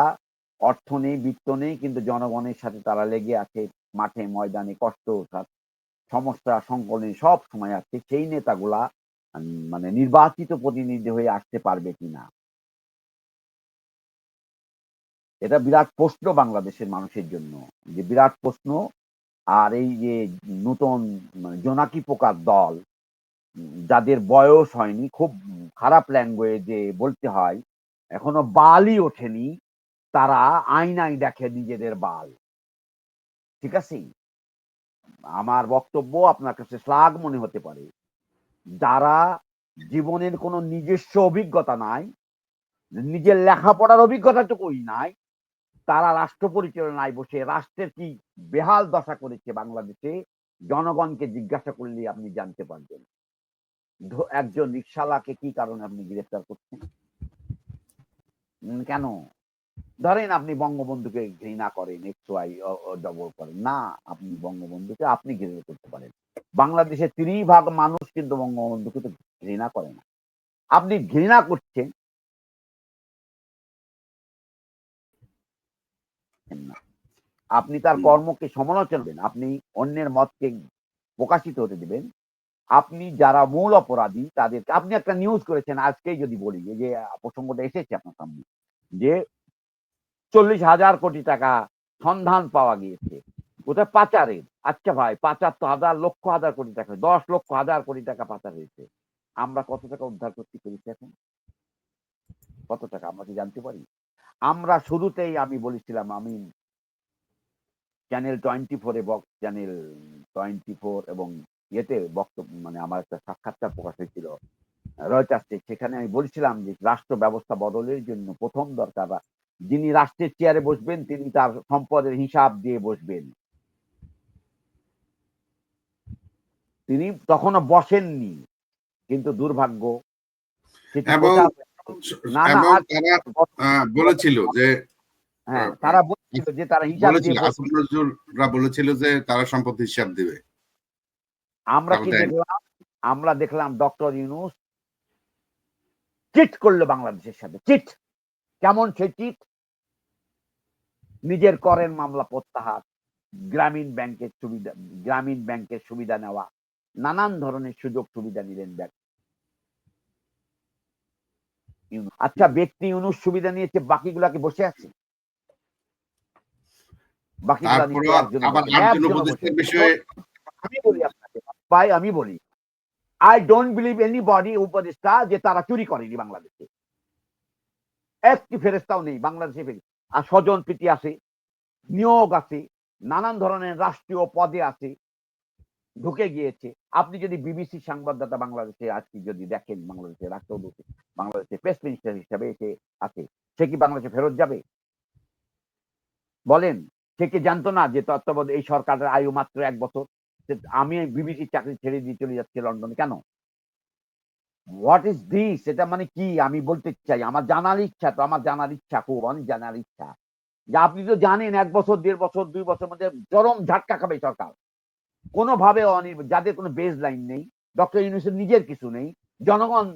অর্থ নেই বিত্ত নেই কিন্তু জনগণের সাথে তারা লেগে আছে, মাঠে ময়দানে কষ্ট সমস্যা সংকলনে সব সময় আছে, সেই নেতাগুলা মানে নির্বাচিত প্রতিনিধি হয়ে আসতে পারবে কিনা, এটা বিরাট প্রশ্ন বাংলাদেশের মানুষের জন্য, যে বিরাট প্রশ্ন। আর এই যে নতুন মানে জোনাকি পোকার দল, যাদের বয়স হয়নি, খুব খারাপ ল্যাঙ্গুয়েজে বলতে হয়, এখনো বালই ওঠেনি, তারা আয়নায় দেখে নিজেদের বাল। ঠিক আছে, আমার বক্তব্য আপনার কাছে শ্লাঘ মনে হতে পারে, যারা জীবনের কোনো নিজস্ব অভিজ্ঞতা নাই, নিজের লেখাপড়ার অভিজ্ঞতাটুকুই নাই, তারা রাষ্ট্র পরিচালনায় বসে রাষ্ট্রের কি বেহাল দশা করেছে বাংলাদেশে, জনগণকে জিজ্ঞাসা করলে আপনি জানতে পারবেন। একজন রিকশাওয়ালাকে কি কারণে আপনি গ্রেফতার করছেন? কেন? ধরেন আপনি বঙ্গবন্ধুকে ঘৃণা করেন, এক্স ওয়াই ডবল করেন। না, আপনি বঙ্গবন্ধুকে আপনি ঘৃণা করতে পারেন। বাংলাদেশের ৩০% মানুষ কিন্তু বঙ্গবন্ধুকে তো ঘৃণা করে না। আপনি ঘৃণা করছেন না। আপনি তার কর্মকে সমালোচনা করবেন। আপনি অন্যের মতকে প্রকাশিত হতে দিবেন। আপনি যারা মূল অপরাধী তাদেরকে আপনি একটা নিউজ করেছেন আজকেই যদি বলি যে প্রসঙ্গটা এসেছে আপনার সামনে যে ৪০,০০০ কোটি টাকা সন্ধান পাওয়া গিয়েছে। কোথায়? পাচারের। আচ্ছা ভাই, পাচার তো লক্ষ হাজার কোটি টাকা, ১০ লক্ষ হাজার কোটি টাকা পাচার হয়েছে। আমরা কত টাকা উদ্ধার করতে পেরেছি এখন? কত টাকা আমরা কি জানতে পারি? আমরা শুরুতেই আমি বলেছিলাম, আমি চ্যানেল 24 এ চ্যানেল 24 এবং ইয়েতে বক্তব্য মানে আমার একটা সাক্ষাৎকার প্রকাশ হয়েছিল রয়টার্সে। সেখানে আমি বলছিলাম যে রাষ্ট্র ব্যবস্থা বদলের জন্য ১ম দরকার যিনি রাষ্ট্রের চেয়ারে বসবেন তিনি তার সম্পদের হিসাব দিয়ে বসবেন। তিনি তখনো বসেননি। কিন্তু দুর্ভাগ্য সেটি এবং প্রচার না, না এবং আজ তারা গত গত বলেছিল যে হ্যাঁ, তারা বলছিল যে তারা হিসাব বলেছিল দিয়ে আসিফ নজরুলরা বলেছিল যে তারা সম্পত্তি হিসাব দিবে। আমরা তারা কি দেয়নি। দেখলাম? আমরা দেখলাম ডক্টর ইউনূস চিট করল বাংলাদেশের সাথে। চিট। কেমন সেই চিট? নিজের করের মামলা প্রত্যাহার, গ্রামীণ ব্যাংকের সুবিধা নেওয়া, নানান ধরনের সুযোগ সুবিধা নিলেন আচ্ছা, ব্যক্তি ইউনূস সুবিধা নিয়েছে, বাকিগুলা কি বসে আছে? বাকিগুলা তারপরে নিশ্চয়ই একজনও আবার বসে নেই, একজন একজনও বসে উপদেষ্টার নেই। বিষয়ে আমি বলি আপনাকে, ভাই আমি বলি, I don't believe anybody উপদেষ্টা যে তারা চুরি করেনি বাংলাদেশে। একটি ফেরেস্তাও নেই বাংলাদেশে। আর স্বজন প্রীতি আছে, নিয়োগ আছে, নানান ধরনের রাষ্ট্রীয় পদে আছে, ঢুকে গিয়েছে। আপনি যদি বিবিসি সংবাদদাতা বাংলাদেশে আজকে যদি দেখেন, বাংলাদেশের রাষ্ট্রদূত বাংলাদেশের প্রেস মিনিস্টার হিসাবে সে আছে, সে কি বাংলাদেশে ফেরত যাবে? বলেন। সে কি জানতো না যে তত্ত্বাবধায়ক এই সরকারের আয়ু মাত্র ১ বছর? আমি বিবিসির চাকরি ছেড়ে দিয়ে চলে যাচ্ছি লন্ডনে কেন? What is this? এটা মানে কি? আমি বলতে চাই, আমার জানার ইচ্ছা তো, আমার জানার ইচ্ছা খুব, অনেক জানার ইচ্ছা। যে আপনি তো জানেন ১ বছর, ১.৫ বছর, ২ বছর মধ্যে চরম ঝাটকা খাবে সরকার। কোনোভাবে যাদের কোনো বেজ লাইন নেই, ডক্টর ইউনূসের নিজের কিছু নেই। জনগণ,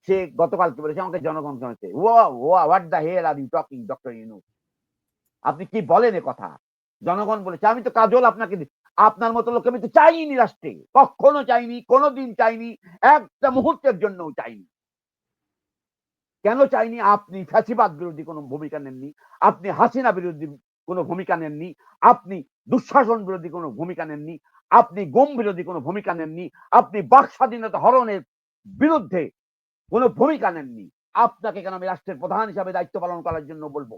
সে গতকালকে বলেছে আমাকে জনগণ শোনাচ্ছে। What the hell are you talking doctor Yunus? আপনি কি বলেন এ কথা? জনগণ বলেছে। আমি তো কাজল আপনাকে আপনার মতো লোককে আমি তো চাইনি রাষ্ট্রে। কখনো চাইনি, কোনোদিন চাইনি, একটা মুহূর্তের জন্যও চাইনি। কেন চাইনি? আপনি ফ্যাসিবাদ বিরোধী কোনো ভূমিকা নেননি। আপনি হাসিনা বিরোধী কোনো ভূমিকা নেননি। আপনি দুঃশাসন বিরোধী কোনো ভূমিকা নেননি। আপনি গুম বিরোধী কোনো ভূমিকা নেননি। আপনি বাক স্বাধীনতা হরণের বিরুদ্ধে কোনো ভূমিকা নেননি। আপনাকে কেন আমি রাষ্ট্রের প্রধান হিসাবে দায়িত্ব পালন করার জন্য বলবো?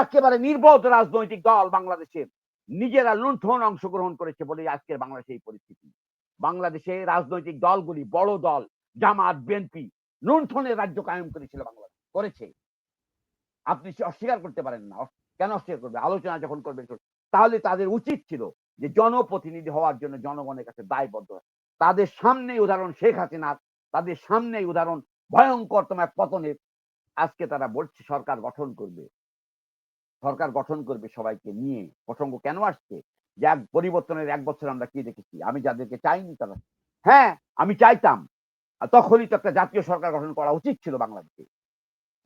একেবারে নির্বোধ রাজনৈতিক দল বাংলাদেশের নিজেরা লুণ্ঠন অংশগ্রহণ করেছে বলে আজকের বাংলাদেশে এই পরিস্থিতি। বাংলাদেশে রাজনৈতিক দলগুলি, বড় দল জামাত, বিএনপি লুণ্ঠনের রাজ্য কায়েম করেছিল, বাংলাদেশ করেছে। আপনি অস্বীকার করতে পারেন না। কেন অস্বীকার করবে? আলোচনা যখন করবেন তাহলে তাদের উচিত ছিল যে জনপ্রতিনিধি হওয়ার জন্য জনগণের কাছে দায়বদ্ধ। তাদের সামনেই উদাহরণ শেখ হাসিনার, তাদের সামনেই উদাহরণ ভয়ঙ্করতম এক পতনের। আজকে তারা বলছে সরকার গঠন করবে। সরকার গঠন করবে সবাইকে নিয়ে। প্রসঙ্গ কেন আসছে? যে পরিবর্তনের ১ বছর আমরা কি দেখেছি? আমি যাদেরকে চাইনি তারা, হ্যাঁ, আমি চাইতাম। তখনই তো একটা জাতীয় সরকার গঠন করা উচিত ছিল বাংলাদেশে।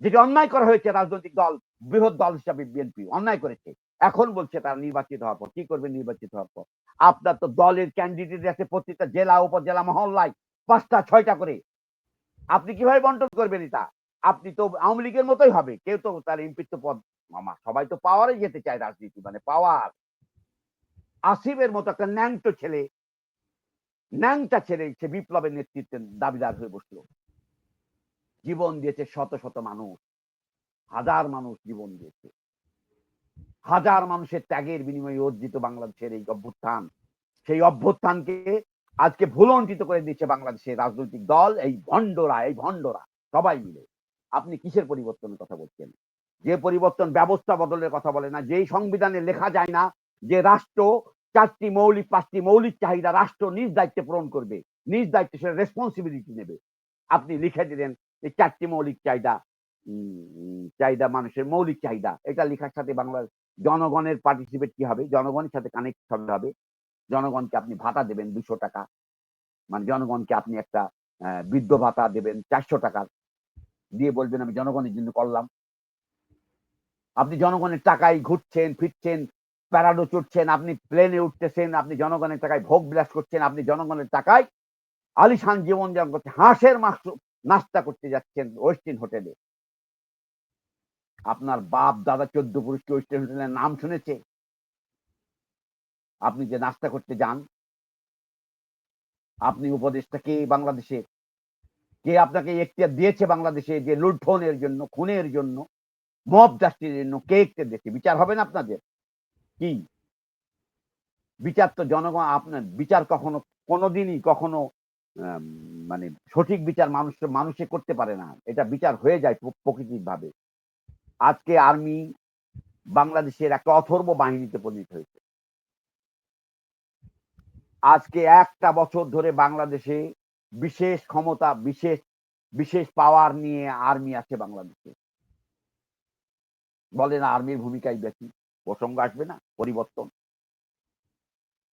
যেটি অন্যায় করা হয়েছে রাজনৈতিক দল, বৃহৎ দল হিসাবে বিএনপি অন্যায় করেছে। এখন বলছে তারা নির্বাচিত হওয়ার পর কি করবে? নির্বাচিত হওয়ার পর আপনার তো দলের ক্যান্ডিডেট আছে প্রত্যেকটা জেলা, উপজেলা, মহল্লায় ৫টা ৬টা করে। আপনি কিভাবে বন্টন করবেন এটা? আপনি তো আওয়ামী লীগের মতোই হবে। কেউ তো তার এমপির তো পদ, সবাই তো পাওয়ারে যেতে চায়, রাজনীতি মানে পাওয়ার। আসিফের মতো একটা ন্যাংটা ছেলে সে বিপ্লবের নেতৃত্বের দাবিদার হয়ে বসলো। জীবন দিয়েছে শত শত মানুষ, হাজার মানুষ জীবন দিয়েছে। হাজার মানুষের ত্যাগের বিনিময়ে অর্জিত বাংলাদেশের এই অভ্যুত্থান, সেই অভ্যুত্থানকে আজকে ভুলণ্ঠিত করে দিচ্ছে বাংলাদেশের রাজনৈতিক দল, এই ভণ্ডরা সবাই মিলে। আপনি কিসের পরিবর্তনের কথা বলছেন? যে পরিবর্তন ব্যবস্থা বদলের কথা বলে না, যেই সংবিধানে লেখা যায় না যে রাষ্ট্র 5টি মৌলিক চাহিদা রাষ্ট্র নিজ দায়িত্বে পূরণ করবে, নিজ দায়িত্বে সে রেসপন্সিবিলিটি নেবে। আপনি লিখে দিলেন যে 4টি মৌলিক চাহিদা মানুষের মৌলিক চাহিদা, এটা লেখার সাথে বাংলার জনগণের পার্টিসিপেট কি হবে, জনগণের সাথে কানেক্ট হবে। জনগণকে আপনি ভাতা দেবেন 200 টাকা, মানে জনগণকে আপনি একটা বৃদ্ধ ভাতা দেবেন 400 টাকা দিয়ে, বলবেন আমি জনগণের জন্য করলাম। আপনি জনগণের টাকায় ঘুরছেন ফিরছেন, প্যারাডো চড়ছেন, আপনি প্লেনে উঠতেছেন, আপনি জনগণের টাকায় ভোগ বিলাস করছেন, আপনি জনগণের টাকায় আলিশান জীবনযাপন করছেন, হাঁসের মাংস নাস্তা করতে যাচ্ছেন ওয়েস্টিন হোটেলে। আপনার বাপ দাদা 14 পুরুষকে ওয়েস্টিন হোটেলের নাম শুনেছে? আপনি যে নাস্তা করতে যান, আপনি উপদেশটা কে বাংলাদেশের? কে আপনাকে এখতিয়ার দিয়েছে বাংলাদেশে যে লুণ্ঠনের জন্য, খুনের জন্য, মব জাস্টিসের জন্য কে এখতিয়ার দিয়েছে? বিচার হবে না আপনাদের? কি বিচার? তো জনগণ, আপনার বিচার কখনো কোনোদিনই কখনো মানে সঠিক বিচার মানুষে করতে পারে না, এটা বিচার হয়ে যায় প্রকৃতির ভাবে। আজকে আর্মি বাংলাদেশের একটা অথর্ব বাহিনীতে পরিণত হয়েছে। আজকে একটা বছর ধরে বাংলাদেশে বিশেষ ক্ষমতা, বিশেষ পাওয়ার নিয়ে আর্মি আছে বাংলাদেশে। বলে না আর্মির ভূমিকাই বেশি, প্রসঙ্গ আসবে না পরিবর্তন।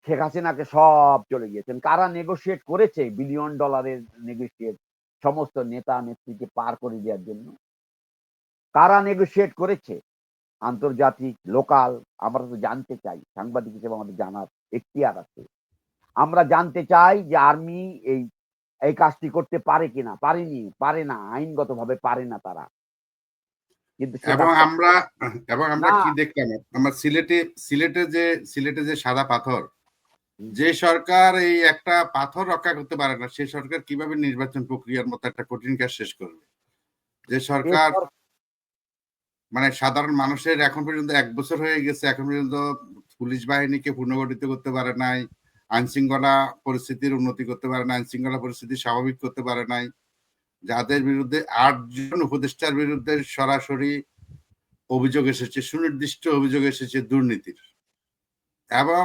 শেখ হাসিনাকে সব চলে গিয়েছেন। কারা নেগোশিয়েট করেছে $1 বিলিয়ন নেগোশিয়েট সমস্ত নেতা নেত্রীকে পার করে দেওয়ার জন্য? কারা নেগোশিয়েট করেছে? আন্তর্জাতিক, লোকাল? আমরা তো জানতে চাই, সাংবাদিক হিসেবে আমাদের জানার এখতিয়ার আছে। আমরা জানতে চাই যে আর্মি এই কাজটি করতে পারে কিনা। পারে না, আইনগতভাবে পারে না তারা। কিন্তু এবং আমরা না, কি দেখলাম, আমার সিলেটে যে সাদা পাথর, যে সরকার এই একটা পাথর রক্ষা করতে পারে না, সে সরকার কিভাবে নির্বাচন প্রক্রিয়ার মতো একটা কঠিন কাজ শেষ করবে? যে সরকার মানে সাধারণ মানুষের এখন পর্যন্ত 1 বছর হয়ে গেছে, এখন পর্যন্ত পুলিশ বাহিনীকে পুনর্গঠিত করতে পারে নাই, আইন শৃঙ্খলা পরিস্থিতির উন্নতি করতে পারে নাই, আইন শৃঙ্খলা পরিস্থিতি স্বাভাবিক করতে পারে নাই, যাদের বিরুদ্ধে 8 জন উপদেষ্টার বিরুদ্ধে সরাসরি অভিযোগ এসেছে, সুনির্দিষ্ট অভিযোগ এসেছে দুর্নীতির, এবং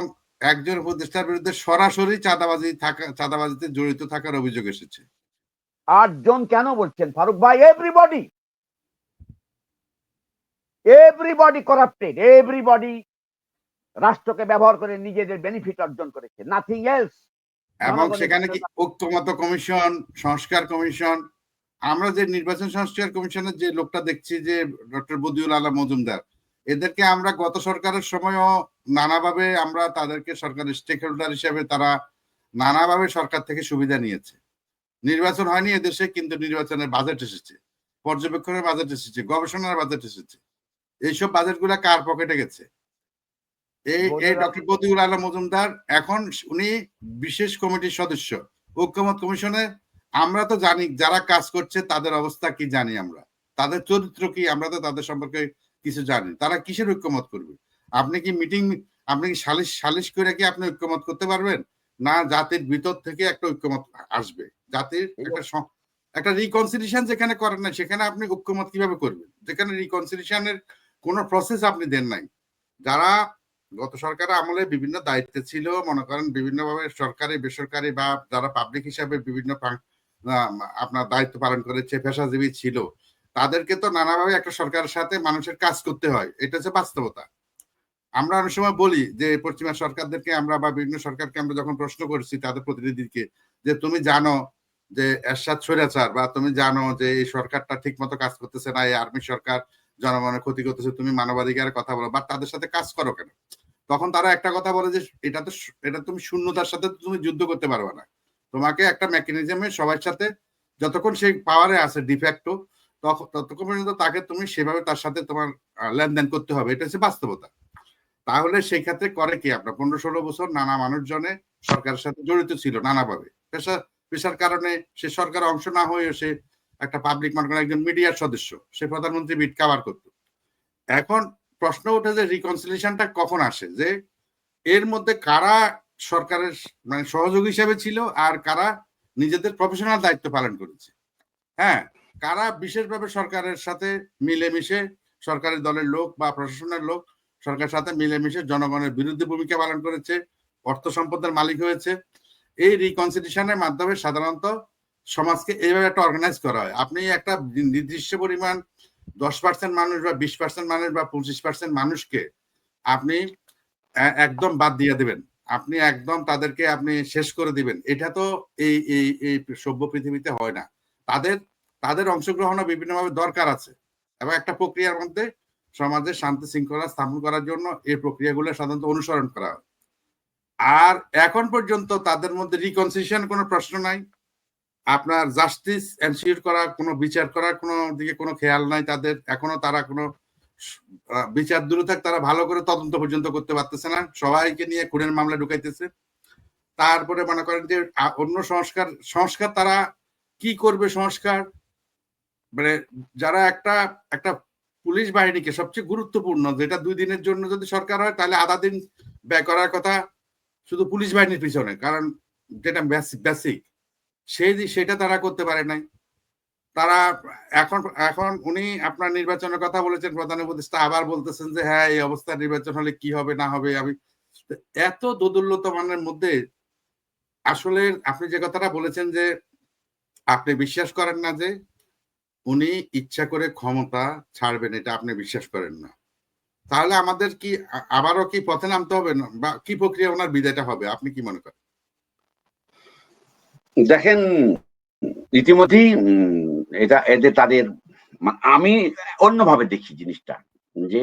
একজন উপদেষ্টার বিরুদ্ধে সরাসরি চাঁদাবাজিতে জড়িত থাকার অভিযোগ এসেছে। 8 জন কেন বলছেন ফারুক ভাই? এভরিবডি করাপ্টেড, এভরিবডি রাষ্ট্রকে ব্যবহার করে নিজেদের বেনিফিট অর্জন করেছে, নাথিং এলস। এবং সেখানে কি ঐক্যমত কমিশন, সংস্কার কমিশন, আমরা যে নির্বাচন সংস্কার কমিশনের যে লোকটা দেখছি যে ডক্টর বদিউল আলম মজুমদার, এদেরকে আমরা গত সরকারের সময়ও নানাভাবে আমরা তাদেরকে সরকারের স্টেক হোল্ডার হিসেবে তারা নানাভাবে সরকার থেকে সুবিধা নিয়েছে। নির্বাচন হয়নি এদেশে, কিন্তু নির্বাচনের বাজেট এসেছে, পর্যবেক্ষণের বাজেট এসেছে, গবেষণার বাজেট এসেছে। এইসব বাজেট গুলা কার পকেটে গেছে? এই ডক্টর বদিউল আলম মজুমদার এখন উনি বিশেষ কমিটির সদস্য ঐক্যমত কমিশনে। আমরা তো জানি যারা কাজ করছে তাদের অবস্থা কি, জানি আমরা তাদের চরিত্র কি, আমরা তো তাদের সম্পর্কে কিছু জানি। তারা কিসের ঐক্যমত করবে? আপনি কি সালিশ করে কি আপনি ঐক্যমত করতে পারবেন? না, জাতির ভিতর থেকে একটা ঐক্যমত আসবে। জাতির একটা রিকনসিলিয়েশন যেখানে করেন না, সেখানে আপনি ঐক্যমত কিভাবে করবেন? যেখানে রিকনসিলিয়েশনের কোন প্রসেস আপনি দেন নাই। যারা গত সরকারের আমলে বিভিন্ন দায়িত্বে ছিল, মনে করেন বিভিন্নভাবে সরকারি বেসরকারি বা যারা পাবলিক হিসাবে বিভিন্ন আপনার দায়িত্ব পালন করেছে, পেশাজীবী ছিল, তাদেরকে তো নানাভাবে একটা সরকারের সাথে মানুষের কাজ করতে হয়। এটা হচ্ছে বাস্তবতা। আমরা অনেক সময় বলি যে পশ্চিমা সরকারদেরকে আমরা বা বিভিন্ন সরকারকে আমরা যখন প্রশ্ন করছি তাদের প্রতিনিধিকে, যে তুমি জানো যে এরশাদ স্বৈরাচার, বা তুমি জানো যে এই সরকারটা ঠিক মতো কাজ করতেছে না, এই আর্মি সরকার জনগণের ক্ষতি করতেছে, তুমি মানবাধিকারের কথা বলো বা তাদের সাথে কাজ করো কেন? তখন তারা একটা কথা বলে যে এটা তুমি শূন্যতার সাথে তুমি যুদ্ধ করতে পারবে না। তোমাকে একটা মেকানিজমে সবার সাথে, যতক্ষণ সেই পাওয়ারে আছে ডিফ্যাক্টো, ততক্ষণ পর্যন্ত তাকে তুমি সেভাবে তার সাথে তোমার লেনদেন করতে হবে। এটা হচ্ছে বাস্তবতা। তাহলে সেই ক্ষেত্রে করে কি, আপনার 15-16 বছর নানা মানুষজনে সরকারের সাথে জড়িত ছিল নানাভাবে, পেশার কারণে সে সরকার অংশ না হয়ে সে একটা পাবলিক মনে করেন একজন মিডিয়ার সদস্য, সে প্রধানমন্ত্রী বিট কাভার করতো। এখন প্রশ্ন ওঠে যে রিকনসিলিয়েশনটা কখন আসে, যে এর মধ্যে কারা সরকারের মানে সহযোগী হিসেবে ছিল আর কারা নিজেদের প্রফেশনাল দায়িত্ব পালন করেছে। হ্যাঁ, কারা বিশেষভাবে সরকারের সাথে মিলেমিশে সরকারি দলের লোক বা প্রশাসনের লোক সরকারের সাথে মিলেমিশে জনগণের বিরুদ্ধে ভূমিকা পালন করেছে, অর্থ সম্পদের মালিক হয়েছে। এই রিকনসিলিয়েশনের মাধ্যমে সাধারণত সমাজকে এইভাবে একটা অর্গানাইজ করা হয়। আপনি একটা নির্দিষ্ট পরিমাণ 10% মানুষ বা 20% মানুষ বা 25% মানুষকে আপনি একদম বাদ দিয়ে দিবেন, আপনি একদম তাদেরকে আপনি শেষ করে দিবেন, এটা তো এই এই এই সভ্য পৃথিবীতে হয় না। তাদের তাদের অংশগ্রহণও বিভিন্নভাবে দরকার আছে এবং একটা প্রক্রিয়ার মধ্যে সমাজে শান্তি শৃঙ্খলা স্থাপন করার জন্য এই প্রক্রিয়াগুলো সাধারণত অনুসরণ করা হয়। আর এখন পর্যন্ত তাদের মধ্যে রিকনসিলিয়েশন কোনো প্রশ্ন নাই, আপনার জাস্টিস এনশিওর করা, কোনো বিচার করার কোনো দিকে কোনো খেয়াল নাই তাদের। এখনো তারা কোনো বিচার দূরে থাক, তারা ভালো করে তদন্ত পর্যন্ত করতে পারতেছে না, সবাইকে নিয়ে খুনের মামলা ঢুকাইতেছে। তারপরে মনে করেন যে অন্য সংস্কার সংস্কার তারা কি করবে সংস্কার, মানে যারা একটা একটা পুলিশ বাহিনীকে সবচেয়ে গুরুত্বপূর্ণ, যেটা 2 দিনের জন্য যদি সরকার হয় তাহলে আধা দিন ব্যয় করার কথা শুধু পুলিশ বাহিনীর পিছনে, কারণ যেটা বেসিক সেটা তারা করতে পারে নাই। তারা এখন এখন উনি আপনার নির্বাচনের কথা বলেছেন, প্রধান উপদেষ্টা আবার বলতেছেন যে হ্যাঁ এই অবস্থায় নির্বাচন হলে কি হবে না হবে। আমি এত দোদুল্যমানের মধ্যে আসলে আপনি যে কথাটা বলেছেন যে আপনি বিশ্বাস করেন না যে উনি ইচ্ছা করে ক্ষমতা ছাড়বেন, এটা আপনি বিশ্বাস করেন না, তাহলে আমাদের কি আবারও কি পথে নামতে হবে না, বা কি প্রক্রিয়া ওনার বিদায়টা হবে, আপনি কি মনে করেন? দেখেন, ইতিমধ্যেই এটা এদের তাদের আমি অন্যভাবে দেখি জিনিসটা, যে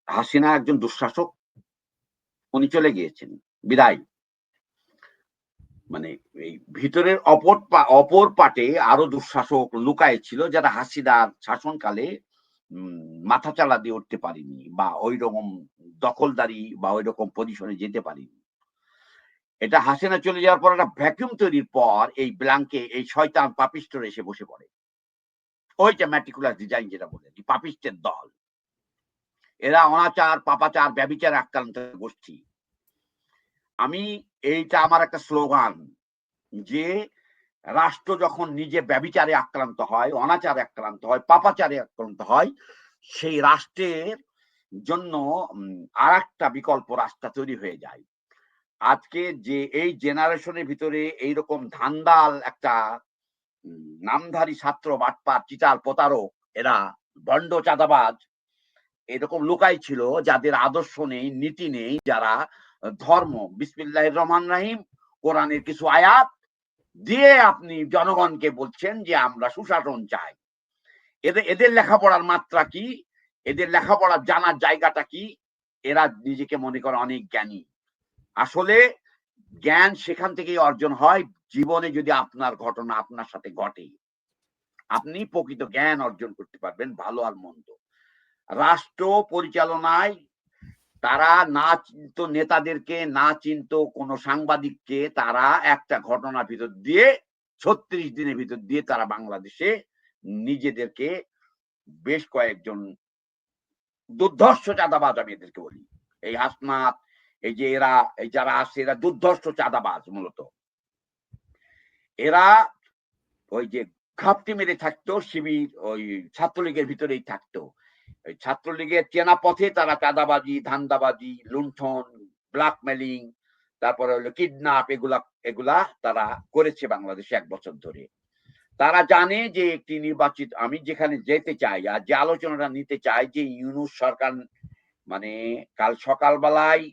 হাসিনা একজন দুঃশাসক, উনি চলে গিয়েছেন বিদায়, মানে এই ভিতরের অপর পাটে আরো দুঃশাসক লুকায় ছিল, যারা হাসিনার শাসনকালে মাথা চালা দিয়ে উঠতে পারেনি বা ওই রকম দখলদারি বা ওই রকম পজিশনে যেতে পারেনি। এটা হাসিনা চলে যাওয়ার পর একটা ভ্যাকুয়াম তৈরির পর এই ব্ল্যাঙ্কে এই শয়তান পাপিষ্টরা এসে বসে পড়ে। ওইটা ম্যাটিকুলাস ডিজাইন যেটা বলে, পাপিষ্টের দল। এরা অনাচার, পাপাচার, ব্যভিচার আক্রান্ত গোষ্ঠী। আমি এইটা আমার একটা স্লোগান, যে রাষ্ট্র যখন নিজে ব্যভিচারে আক্রান্ত হয়, অনাচারে আক্রান্ত হয়, পাপাচারে আক্রান্ত হয়, সেই রাষ্ট্রের জন্য আর একটা বিকল্প রাস্তা তৈরি হয়ে যায়। আজকে যে এই জেনারেশনের ভিতরে এইরকম ধান্দাল একটা নামধারী ছাত্র, বাটপার, চিটার, প্রতারক, এরা ভণ্ড চাঁদাবাজ এরকম লুকাই ছিল, যাদের আদর্শ নেই, নীতি নেই, যারা ধর্ম বিসমিল্লাহির রহমানির রহিম কোরআনের কিছু আয়াত দিয়ে আপনি জনগণকে বলছেন যে আমরা সুশাসন চাই। এদের লেখাপড়ার মাত্রা কি, এদের লেখাপড়ার জানার জায়গাটা কি, এরা নিজেকে মনে করে অনেক জ্ঞানী। আসলে জ্ঞান সেখান থেকেই অর্জন হয়, জীবনে যদি আপনার ঘটনা আপনার সাথে ঘটে, আপনি প্রকৃত জ্ঞান অর্জন করতে পারবেন, ভালো আর মন্দ। রাষ্ট্র পরিচালনায় তারা না চিনত নেতাদেরকে, না চিনত কোন সাংবাদিককে, তারা একটা ঘটনার ভিতর দিয়ে 36 দিনের ভিতর দিয়ে তারা বাংলাদেশে নিজেদেরকে বেশ কয়েকজন দুর্ধর্ষ চাঁদাবাজ, আমি এদেরকে বলি, এই হাসনাত, এই যে এরা, এই যারা আসছে, এরা দুর্ধর্ষ চাঁদাবাজ। মূলত এরা ওই যে ঘাপটি মেরে থাকতো, শিবির ওই ছাত্রলীগের ভিতরেই থাকতো। ওই ছাত্রলীগের চেনা পথে তারা চাঁদাবাজি, ধান্দাবাজি, লুণ্ঠন, ব্ল্যাকমেলিং, তারপরে হলো কিডন্যাপ, এগুলা তারা করেছে বাংলাদেশে 1 বছর ধরে। তারা জানে যে একটি নির্বাচিত, আমি যেখানে যেতে চাই আর যে আলোচনাটা নিতে চাই, যে ইউনূস সরকার, মানে কাল সকালবেলায়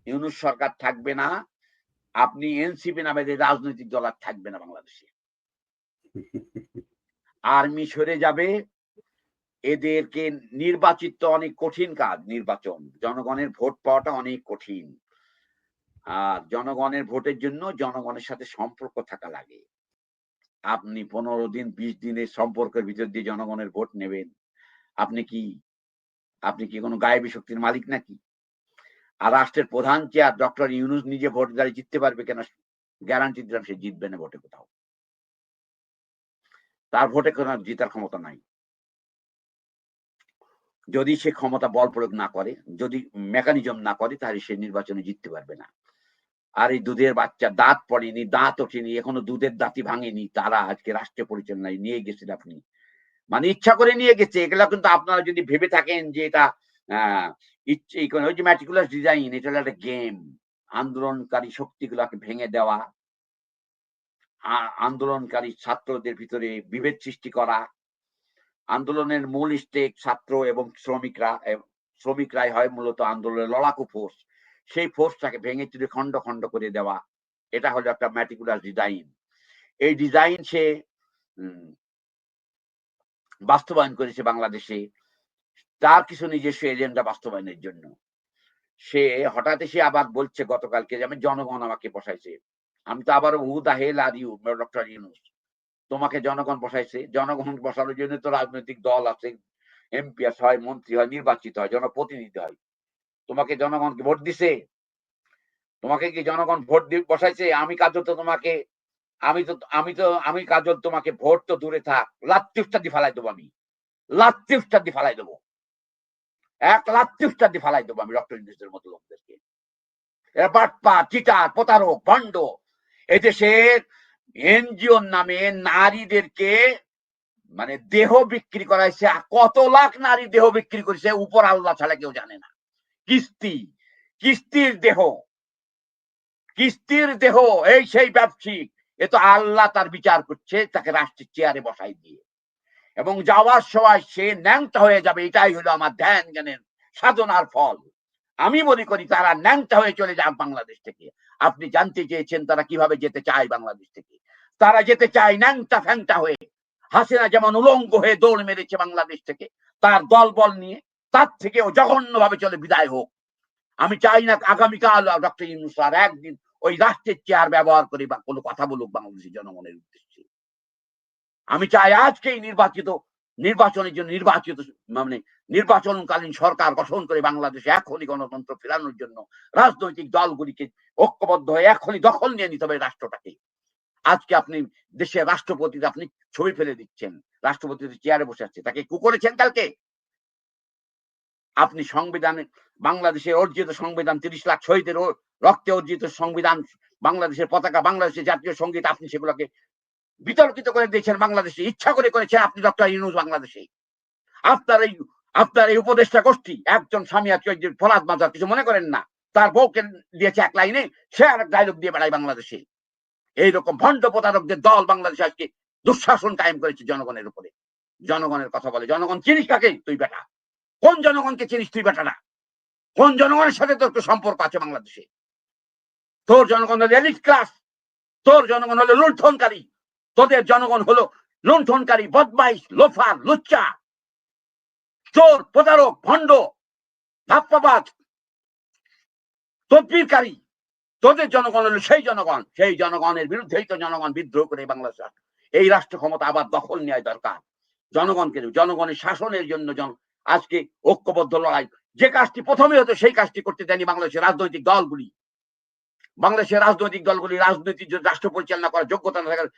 ইউনূস সরকার থাকবে না, আপনি এনসিপি নামে রাজনৈতিক দল আর থাকবে না বাংলাদেশে, আর্মি সরে যাবে। এদেরকে নির্বাচিত অনেক কঠিন কাজ, নির্বাচন, জনগণের ভোট পাওয়াটা অনেক কঠিন। আর জনগণের ভোটের জন্য জনগণের সাথে সম্পর্ক থাকা লাগে। আপনি 15 দিন 20 দিনের সম্পর্কের ভিতর দিয়ে জনগণের ভোট নেবেন, আপনি কি কোনো গায়েবী শক্তির মালিক নাকি? আর রাষ্ট্রের প্রধান চেয়ার ডক্টর ইউনূস নিজে ভোট দাঁড়িয়ে জিততে পারবে কেন? গ্যারান্টি দিলাম সে জিতবে না ভোটে কোথাও, তার ভোটে কোনো জিতার ক্ষমতা নাই। যদি সে ক্ষমতা বল প্রয়োগ না করে, যদি মেকানিজম না করে, তাহলে সে নির্বাচনে জিততে পারবে না। আর এই দুধের বাচ্চা, দাঁত পড়েনি, দাঁত ওঠেনি, এখনো দুধের দাঁতই ভাঙেনি, তারা আজকে রাষ্ট্র পরিচালনায় নিয়ে গেছেন আপনি। মানে ইচ্ছা করে নিয়ে গেছে। এগুলা কিন্তু আপনারা যদি ভেবে থাকেন যে এটা ওই যে ম্যাটিকুলাস ডিজাইন, এটা হলো একটা গেম। আন্দোলনকারী শক্তিগুলাকে ভেঙে দেওয়া, আন্দোলনকারী ছাত্রদের ভিতরে বিভেদ সৃষ্টি করা, আন্দোলনের মূল স্টেক ছাত্র এবং শ্রমিকরাই হয় মূলত আন্দোলনের লড়াকু ফোর্স। সেই ফোর্সটাকে ভেঙে চুরে খণ্ড খণ্ড করে দেওয়া, এটা হলো একটা ম্যাটিকুলাস ডিজাইন। এই ডিজাইন সে বাস্তবায়ন করেছে বাংলাদেশে তার কিছু নিজস্ব এজেন্ডা বাস্তবায়নের জন্য। সে হঠাৎ এসে আবার বলছে গতকালকে যে আমি জনগণ আমাকে বসাইছে। আমি তো আবারও হু দা হেল আর ইউ ডক্টর ইউনূস, তোমাকে জনগণ বসাইছে। জনগণ বসানোর জন্য তো রাজনৈতিক দল আছে, এমপি হয়, মন্ত্রী হয়, নির্বাচিত হয়, জনপ্রতিনিধি হয়। তোমাকে জনগণ কি ভোট দিছে? তোমাকে কি জনগণ ভোট বসাইছে? আমি কাজল তোমাকে আমি কাজল তোমাকে ভোট তো দূরে থাক, লাত্তি উস্তাদ দিয়ে ফালাই দেবো। আমি লাত্তি উস্তাদ দিয়ে ফালাই দেবো, এক লাত্তি উস্তাদ দিয়ে ফালাই দেবো আমি ডক্টর ইউনূসের মতো লোকদেরকে। এরা বাটপা, চিটার, প্রতারক, ভণ্ড। এদেশের এনজিওর নামে নারীদেরকে মানে দেহ বিক্রি করাইছে। কত লাখ নারী দেহ বিক্রি করেছে উপর আল্লাহ ছাড়া কেউ জানে না। কিস্তির দেহ, এই সেই ব্যবসায়িক। এ তো আল্লাহ তার বিচার করছে, তাকে রাষ্ট্রের চেয়ারে বসাই দিয়ে, এবং যাওয়ার সময় সে ন্যাংটা হয়ে যাবে। এটাই হলো আমার ধ্যান জ্ঞানের সাধনার ফল। আমি মনে করি তারা ন্যাংটা হয়ে চলে যাক বাংলাদেশ থেকে। আপনি জানতে চেয়েছেন তারা কিভাবে যেতে চায় বাংলাদেশ থেকে। তারা যেতে চায় ন্যাংটা ফ্যাংটা হয়ে। হাসিনা যেমন উলঙ্গ হয়ে দৌড় মেরেছে বাংলাদেশ থেকে তার দলবল নিয়ে, তার থেকেও জঘন্য ভাবে চলে বিদায় হোক। আমি চাই না আগামীকাল ডক্টর ইউনূস আর একদিন ওই রাষ্ট্রের চেয়ার ব্যবহার করে বা কোনো কথা বলুক বাংলাদেশের জনগণের উদ্দেশ্যে। আমি চাই আজকেই নির্বাচনের জন্য মানে নির্বাচনকালীন সরকার গঠন করে বাংলাদেশে এখনই গণতন্ত্র ফেরানোর জন্য রাজনৈতিক দলগুলিকে ঐক্যবদ্ধ হয়ে এখনই দখল নিয়ে নিতে হবে রাষ্ট্রটাকে। আজকে আপনি দেশের রাষ্ট্রপতির আপনি ছবি ফেলে দিচ্ছেন, রাষ্ট্রপতির চেয়ারে বসে আছে, তাকে কু করেছেন কালকে? আপনি সংবিধানে বাংলাদেশের অর্জিত সংবিধান, ৩০ লাখ শহীদের রক্তে অর্জিত সংবিধান, বাংলাদেশের পতাকা, বাংলাদেশের জাতীয় সঙ্গীত, আপনি সেগুলোকে বিতর্কিত করে দিয়েছেন বাংলাদেশে। ইচ্ছা করে করেছেন আপনি ডক্টর ইউনূস বাংলাদেশে। আপনার এই উপদেষ্টা গোষ্ঠী, একজন সামিয়া চৌধুরী, ফরাদ মাজার, কিছু মনে করেন না, তার বউকে দিয়েছে এক লাইনে, সে আর এক ডায়লগ দিয়ে বেড়ায় বাংলাদেশে। এইরকম ভণ্ড প্রতারকদের দল বাংলাদেশে আজকে দুঃশাসন কায়েম করেছে জনগণের উপরে। জনগণের কথা বলে, জনগণ চিনিস কাকে তুই বেটা? কোন জনগণকে চিনিস তুই বেটা না? কোন জনগণের সাথে তোর সম্পর্ক আছে বাংলাদেশে? তোর জনগণ হলো এলিট ক্লাস, তোর জনগণ হলো লুণ্ঠনকারী, তোদের জনগণ হলো লুণ্ঠনকারী, বদমাইশ, লোফার, লুচ্চা, চোর, প্রতারক, ভণ্ড, ধাপ্পাবাজ, তদবিরকারী। তোদের জনগণ হলো সেই জনগণের বিরুদ্ধেই তো জনগণ বিদ্রোহ করে বাংলাদেশ এই রাষ্ট্র ক্ষমতা আবার দখল নেওয়া দরকার। জনগণের শাসনের জন্য আজকে ঐক্যবদ্ধ লড়াই। যে কাজটি প্রথমে হতো সেই কাজটি করতে দেয়নি বাংলাদেশের রাজনৈতিক দলগুলি। রাজনৈতিক রাষ্ট্র পরিচালনা করার যোগ্যতা না থাকার,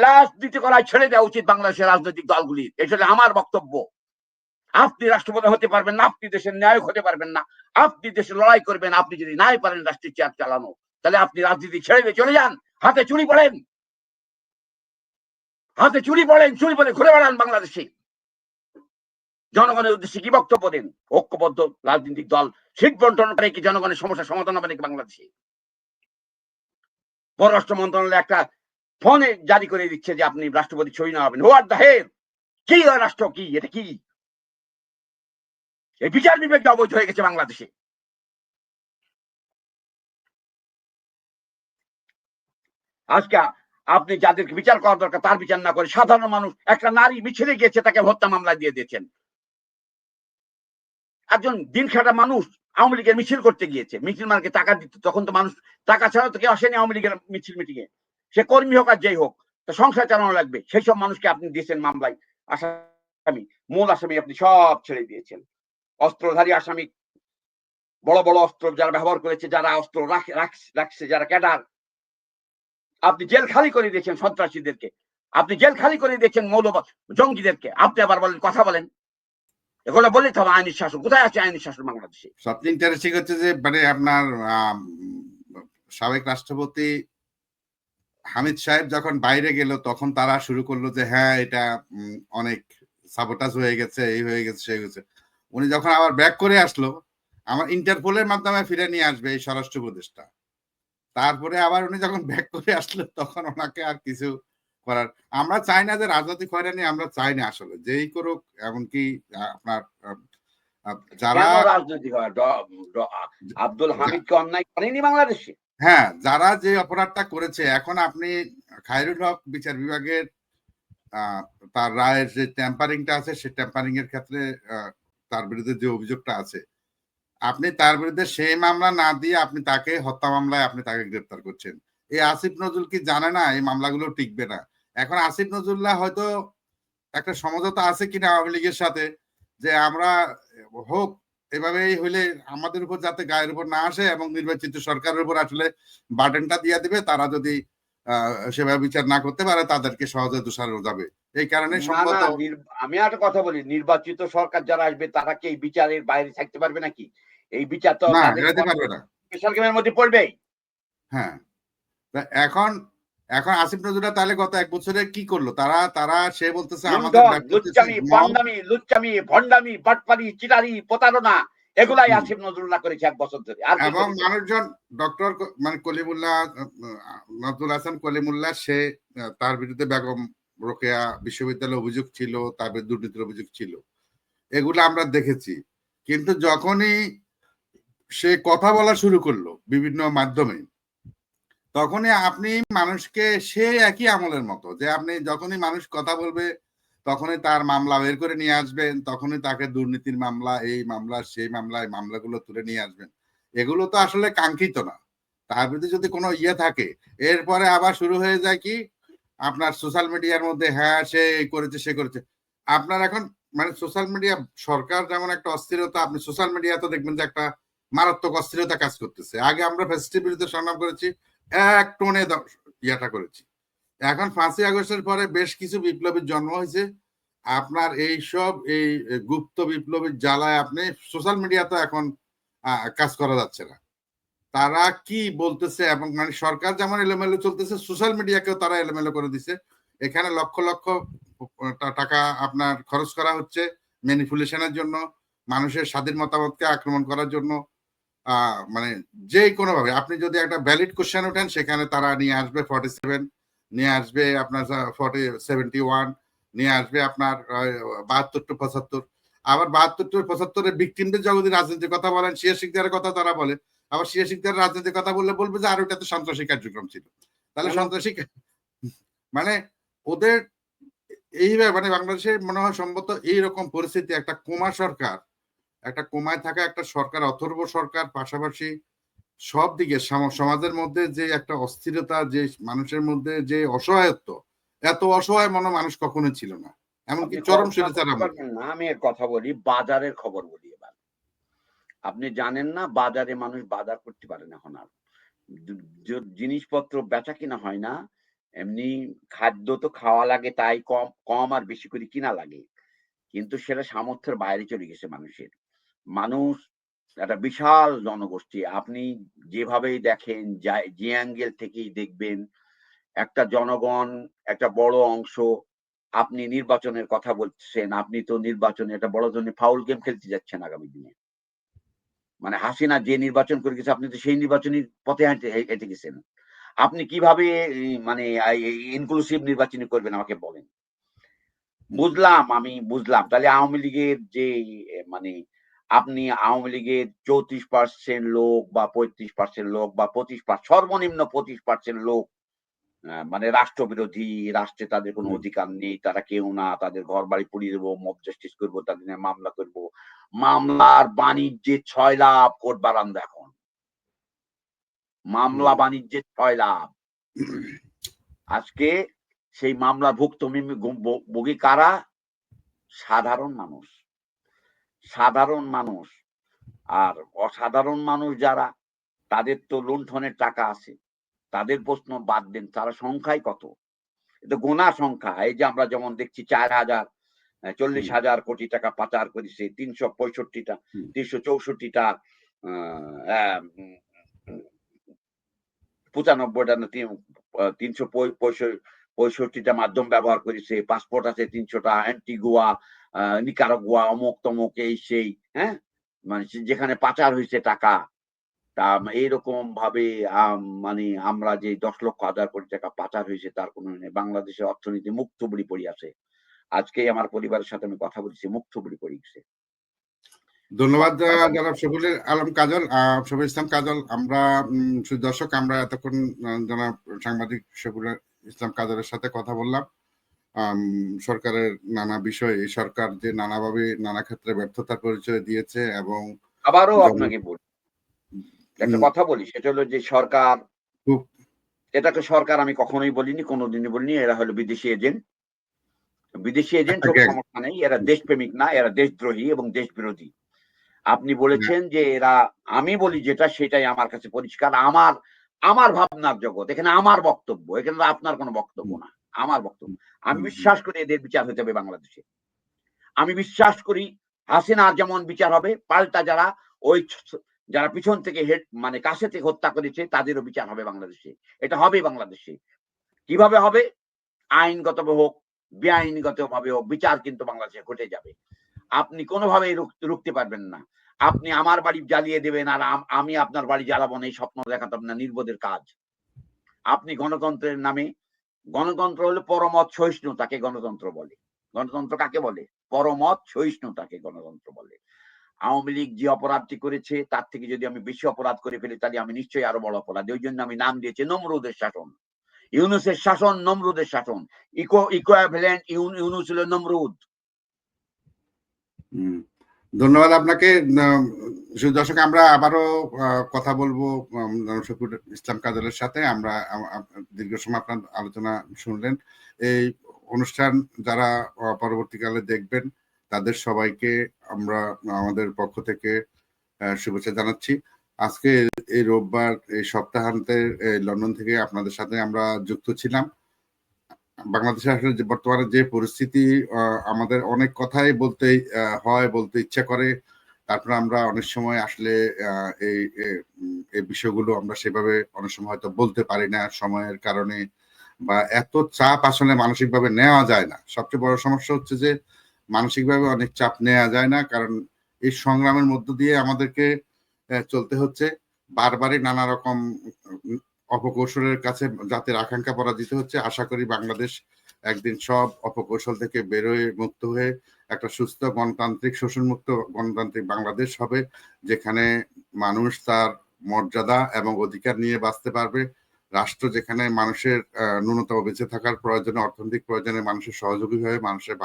রাজনীতি করায় ছেড়ে দেওয়া উচিত বাংলাদেশের রাজনৈতিক দলগুলি। এটা আমার বক্তব্য। আপনি রাষ্ট্রপতি হতে পারবেন না, আপনি দেশের নায়ক হতে পারবেন না, আপনি দেশে লড়াই করবেন, আপনি যদি নাই পারেন রাষ্ট্রের চেয়ার চালানো, তাহলে আপনি রাজনীতি ছেড়ে দিয়ে চলে যান, হাতে চুরি পড়েন, চুরি পড়ে ঘুরে বেড়ান বাংলাদেশে। জনগণের উদ্দেশ্যে কি বক্তব্য দেন? ঐক্যবদ্ধ রাজনৈতিক দল সিট বন্টন করে কি জনগণের সমস্যার সমাধান হবে নাকি বাংলাদেশে? পররাষ্ট্র মন্ত্রণালয় একটা ফোনে জারি করে দিচ্ছে যে আপনি রাষ্ট্রপতি ছবি না হবেন। What the hell? কি রাষ্ট্র? কি এটা? কি এই বিচার বিবেক অবৈধ হয়ে গেছে বাংলাদেশে। আজকে আপনি যাদেরকে বিচার করা দরকার তার বিচার না করে সাধারণ মানুষ, একটা নারী মিছিলে গিয়েছে, তাকে হত্যা মামলা দিয়ে দিয়েছেন। একজন দিন খাটা মানুষ আওয়ামী লীগের মিছিল করতে গিয়েছে, মিছিল মার্কে টাকা দিত, তখন তো মানুষ টাকা ছাড়া তো কেউ আসেনি আওয়ামী লীগের মিছিল মিটিংয়ে, সে কর্মী হোক আর যেই হোক, তো সংসার চালানো লাগবে, সেই সব মানুষকে আপনি দিয়েছেন মামলায় আসামি, মূল আসামি আপনি সব ছেড়ে দিয়েছেন। অস্ত্রধারী আসামি, বড় বড় অস্ত্র যারা ব্যবহার করেছে, যারা অস্ত্র রাখছে, যারা ক্যাডার, আপনি জেল খালি করে দিয়েছেন সন্ত্রাসীদেরকে, আপনি জেল খালি করে দিয়েছেন মৌলবাদ জঙ্গিদেরকে। আপনি আবার বলেন কথা বলেন, এগুলো বললেই তো হবে আইনের শাসন। কোথায় আছে আইনের শাসন বাংলাদেশে? সবচেয়ে ইন্টারেস্টিং হচ্ছে যে মানে আপনার সাবেক রাষ্ট্রপতি হামিদ সাহেব যখন বাইরে গেল তখন তারা শুরু করলো যে হ্যাঁ এটা অনেক সাবোটাজ হয়ে গেছে, এই হয়ে গেছে, সেই হয়েছে। উনি যখন আবার ব্যাক করে আসলো, আমার ইন্টারপোলের মাধ্যমে ফিরে নিয়ে আসবে এই স্বরাষ্ট্র উপদেষ্টা। তারপরে আবার উনি যখন ব্যাক করে আসলো তখন ওনাকে আর কিছু করার, আমরা চাই না যে রাজনৈতিক হয়রানি, আমরা চাই না আসলে যেই করুক। এমনকি আপনার যারা কেন রাজনৈতিক হয়? আব্দুল হামিদকে অন্যায় করেনি বাংলাদেশে? হ্যাঁ, যারা যে অপরাধটা করেছে, এখন আপনি খায়রুল হক বিচার বিভাগের তার রায়ের যে ট্যাম্পারিংটা আছে, সেই ট্যাম্পারিং এর ক্ষেত্রে তার বিরুদ্ধে যে অভিযোগটা আছে, আপনি তার বিরুদ্ধে সেই মামলা না দিয়ে আপনি তাকে হত্যা মামলায় আপনি তাকে গ্রেপ্তার করছেন। এই আসিফ নজরুল কি জানে না এই মামলাগুলো টিকবে না? এখন আসিফ নজরুল্লাহ হয়তো একটা সমঝোতা আছে কিনা আওয়ামী লীগের সাথে, যে আমরা হোক এভাবেই হইলে আমাদের উপর যাতে গায়ের উপর না আসে, এবং নির্বাচিত সরকারের উপর আসলে বার্ডেনটা দিয়ে দিবে, তারা যদি সেভাবে বিচার না করতে পারে তাদেরকে সহজে দোষারোপ যাবে। এই কারণে না সম্ভবত আমি একটা কথা বলি, নির্বাচিত সরকার যারা আসবে তারা কি এই বিচারের বাইরে থাকতে পারবে নাকি? এই বিচার তো না, তাদের এড়াতে পারবে না। স্পেশাল গেমের মধ্যে পড়বেই। হ্যাঁ, এখন এখন আসিফ নজরুল্লাহ তাহলে গত 1 বছরে কি করলো? তারা সে বলতেছে আমাদের লুণ্ঠন, ব্যর্থতা হচ্ছে লুচ্চামি, পান্ডামি, লুচ্চামি, ভণ্ডামি, বাটপারি, চিটারি, প্রতারণা, এগুলাই আসিফ নজরুল্লাহ করেছে 1 বছর ধরে। আর কি এবং করেছে? মানুষজন ডক্টর মানে কলিমুল্লাহ, নজরুল হাসান কলিমুল্লাহ, সে তার বিরুদ্ধে বেগম রোকেয়া বিশ্ববিদ্যালয়ে অভিযোগ ছিল, তার বিরুদ্ধে দুর্নীতির অভিযোগ ছিল, এগুলো আমরা দেখেছি। কিন্তু যখনই সে কথা বলা শুরু করলো বিভিন্ন মাধ্যমে, তখনই আপনি মানুষকে সে একই আমলের মতো, যে আপনি যখনই মানুষ কথা বলবে তখনই তার মামলা বের করে নিয়ে আসবেন, তখনই তাকে দুর্নীতির মামলা, এই মামলা, সেই মামলা, এই মামলাগুলো তুলে নিয়ে আসবেন। এগুলো তো আসলে কাঙ্ক্ষিত না। তার বিরুদ্ধে যদি কোনো ইয়ে থাকে, এরপরে আবার শুরু হয়ে যায় কি আপনার সোশ্যাল মিডিয়ার মধ্যে, হ্যাঁ সে এই করেছে, সে করেছে। আপনার এখন মানে সোশ্যাল মিডিয়া, সরকার যেমন একটা অস্থিরতা, আপনি সোশ্যাল মিডিয়াতে দেখবেন যে একটা মারাত্মক অস্থিরতা কাজ করতেছে। আগে আমরা ফ্যাসিস্টের বিরুদ্ধে সংগ্রাম করেছি, এক টোনে ইয়াটা করেছি। এখন 5ই আগস্টের পরে বেশ কিছু বিপ্লবীর জন্ম হয়েছে। আপনার এইসব এই গুপ্ত বিপ্লবীর জ্বালায় আপনি সোশ্যাল মিডিয়া তো এখন কাজ করা যাচ্ছে না। তারা কি বলতেছে, এবং মানে সরকার যেমন এলোমেলো চলতেছে, সোশ্যাল মিডিয়াকেও তারা এলোমেলো করে দিছে। এখানে লক্ষ লক্ষ টাকা আপনার খরচ করা হচ্ছে ম্যানিপুলেশনের জন্য, মানুষের স্বাধীন মতামতকে আক্রমণ করার জন্য। মানে যে কোনো ভাবে আপনি যদি একটা ভ্যালিড কোশ্চেন ওঠেন, সেখানে তারা নিয়ে আসবে 47, নিয়ে আসবে আপনার 71, নিয়ে আসবে আপনার 72 to 75। আবার 72 to 75 ভিকটিমদের যদি রাজনীতির কথা বলেন, শিয়া শিকদারের কথা তারা বলে। আবার শিয়া শিকদার রাজনীতির কথা বললে বলবে যে আর ওটা তো সন্ত্রাসী কার্যক্রম ছিল। তাহলে সন্ত্রাসী মানে ওদের এইভাবে, মানে বাংলাদেশে মনে হয় সম্ভবত এইরকম পরিস্থিতি, একটা কোমা সরকার, একটা কোমায় থাকা একটা সরকার, অথর্ব সরকার, পাশাপাশি সব দিকে সমাজের মধ্যে যে একটা অস্থিরতা, যে মানুষের মধ্যে যে অসহায়ত্ব, এত অসহায় মনে মানুষ কখনো ছিল না, এমনকি আপনি চরম কল্পনা স্বৈরাচার করতে আমলে। পারবেন না, আমি এক কথা বলি, বাজারের খবর বলি এবার। আপনি জানেন না বাজারে মানুষ বাজার করতে পারে না এখন আর। জিনিসপত্র বেচা কিনা হয় না। এমনি খাদ্য তো খাওয়া লাগে, তাই কম কম আর বেশি করে কিনা লাগে। কিন্তু সেটা সামর্থ্যের বাইরে চলে গেছে মানুষের। মানুষ একটা বিশাল জনগোষ্ঠী। আপনি যেভাবেই দেখেন, যে অ্যাঙ্গেল থেকেই দেখবেন, একটা জনগণ, একটা বড় অংশ। আপনি নির্বাচনের কথা বলছেন, আপনি তো নির্বাচনে একটা বড় ধরনের ফাউল গেম খেলতে যাচ্ছেন আগামী দিনে। মানে হাসিনা যে নির্বাচন করে গেছে, আপনি তো সেই নির্বাচনী পথে হেঁটে গেছেন। আপনি কিভাবে মানে ইনক্লুসিভ নির্বাচনী করবেন আমাকে বলেন। আমি বুঝলাম। তাহলে আওয়ামী লীগের যে মানে আপনি আওয়ামী লীগের 34% লোক বা 35% লোক বা 25%, সর্বনিম্ন 25% লোক মানে রাষ্ট্রবিরোধী, রাষ্ট্রে তাদের কোনো অধিকার নেই, তারা কেউ না, তাদের ঘরবাড়ি পুড়িয়ে দেবো, মব জাস্টিস করবো, তাদের নিয়ে মামলা করবো। মামলার বাণিজ্যে 6 লাভ কোর্ট বারান্দা এখন। মামলা বাণিজ্যে 6 লাভ। আজকে সেই মামলার ভুক্তভোগী কারা? সাধারণ মানুষ। সাধারণ মানুষ। আর অসাধারণ মানুষ যারা, তাদের তো লুণ্ঠনের টাকা আছে। তাদের প্রশ্ন বাদ দেন, তারা সংখ্যায় কত? এটা গোনা সংখ্যা। এই যে আমরা যেমন দেখছি 4,000 40,000 কোটি টাকা পাচার করেছে, 365টা 364টা 95টা না 365 65টা মাধ্যম ব্যবহার করেছে, পাসপোর্ট আছে 300টা, অ্যান্টিগুয়া, নিকারাগুয়া, অমুক তমুক, এই সেই, হ্যাঁ? মানে যেখানে পাচার হয়েছে টাকা, তা এইরকম ভাবে মানে আমরা যে 10 লক্ষ আদায় কোটি টাকা পাচার হয়েছে তার কোনো নেই। বাংলাদেশের অর্থনীতি মুখ থুবড়ি পড়িয়াছে। আজকেই আমার পরিবারের সাথে আমি কথা বলেছি, মুখ থুবড়ি পড়িয়েছে। ধন্যবাদ জনাব শফিউল আলম কাজল, শফিউল ইসলাম কাজল। আমরা দর্শক, আমরা এতক্ষণ জনাব সাংবাদিক শফিউল ইসলাম কাজলের সাথে কথা বললাম সরকারের নানা বিষয়। এই সরকার যে নানাভাবে নানা ক্ষেত্রে ব্যর্থতার পরিচয় দিয়েছে এবং আবারও আপনাকে বলি, একটা কথা বলি, সেটা হলো যে সরকার, এটাকে সরকার আমি কখনোই বলিনি, কোনোদিনই বলিনি, এরা হলো বিদেশি এজেন্ট। বিদেশি এজেন্ট হোক, সমস্যা নেই, এরা দেশপ্রেমিক না, এরা দেশদ্রোহী এবং দেশবিরোধী। আপনি বলেছেন যে এরা, আমি বলি যেটা সেটাই আমার কাছে পরিষ্কার। আমার ভাবনার জগৎ, এখানে আমার বক্তব্য, এখানে আপনার কোনো বক্তব্য না, আমার বক্তব্য। আমি বিশ্বাস করি এদের বিচার হতে হবে বাংলাদেশে। আমি বিশ্বাস করি হাসিনার যেমন বিচার হবে, পাল্টা যারা পিছন থেকে মানে কাছে থেকে হত্যা করেছে তাদেরও বিচার হবে বাংলাদেশে। এটা হবে বাংলাদেশে। কিভাবে হবে? আইনগতভাবে হোক, বেআইনগতভাবে হোক, বিচার কিন্তু বাংলাদেশে ঘটে যাবে। আপনি কোনোভাবেই রুখতে পারবেন না। আপনি আমার বাড়ি জ্বালিয়ে দেবেন আর আমি আপনার বাড়ি জ্বালাবো না, এই স্বপ্ন দেখাতাম না, নির্বোধের কাজ। আপনি গণতন্ত্রের নামে, গণতন্ত্র হলো পরমত সহিষ্ণুতাকে গণতন্ত্র বলে। গণতন্ত্র কাকে বলে? পরমত সহিষ্ণুতাকে গণতন্ত্র বলে। আওয়ামী লীগ যে অপরাধটি করেছে তার থেকে যদি আমি বেশি অপরাধ করে ফেলি তাহলে আমি নিশ্চয়ই আরো বড় অপরাধী। ওই জন্য আমি নাম দিয়েছি নমরুদের শাসন। ইউনূসের শাসন নমরুদের শাসন। ইকুইভ্যালেন্ট ইউনূস হলো নমরুদ। ধন্যবাদ আপনাকে। দর্শক, আমরা আবারও কথা বলবো শফিউল ইসলাম কাজলের সাথে। আমরা দীর্ঘ সময় আপনার আলোচনা শুনলেন। এই অনুষ্ঠান যারা পরবর্তীকালে দেখবেন তাদের সবাইকে আমরা আমাদের পক্ষ থেকে শুভেচ্ছা জানাচ্ছি। আজকে এই রোববার, এই সপ্তাহান্তের লন্ডন থেকে আপনাদের সাথে আমরা যুক্ত ছিলাম। বাংলাদেশে আসলে যে বর্তমানে যে পরিস্থিতি, আমাদের অনেক কথাই বলতে হয়, বলতে ইচ্ছা করে, তারপরে আমরা অনেক সময় আসলে এই বিষয়গুলো আমরা সেভাবে অনেক সময় হয়তো বলতে পারি না সময়ের কারণে, বা এত চাপ আসলে মানসিকভাবে নেওয়া যায় না। সবচেয়ে বড় সমস্যা হচ্ছে যে মানসিকভাবে অনেক চাপ নেওয়া যায় না, কারণ এই সংগ্রামের মধ্য দিয়ে আমাদেরকে চলতে হচ্ছে। বারবারই নানা রকম অপকৌশলের কাছে জাতির আকাঙ্ক্ষা পরাজিত হচ্ছে। আশা করি বাংলাদেশ একদিন সব অপকৌশল থেকে বেরোয় মুক্ত হয়ে একটা সুস্থ গণতান্ত্রিক, শোষণমুক্ত গণতান্ত্রিক বাংলাদেশ হবে, যেখানে মানুষ তার মর্যাদা এবং অধিকার নিয়ে বাঁচতে পারবে। রাষ্ট্র যেখানে মানুষের ন্যূনতম বেঁচে থাকার প্রয়োজনে, অর্থনৈতিক প্রয়োজনে মানুষের সহযোগী হয়ে মানুষের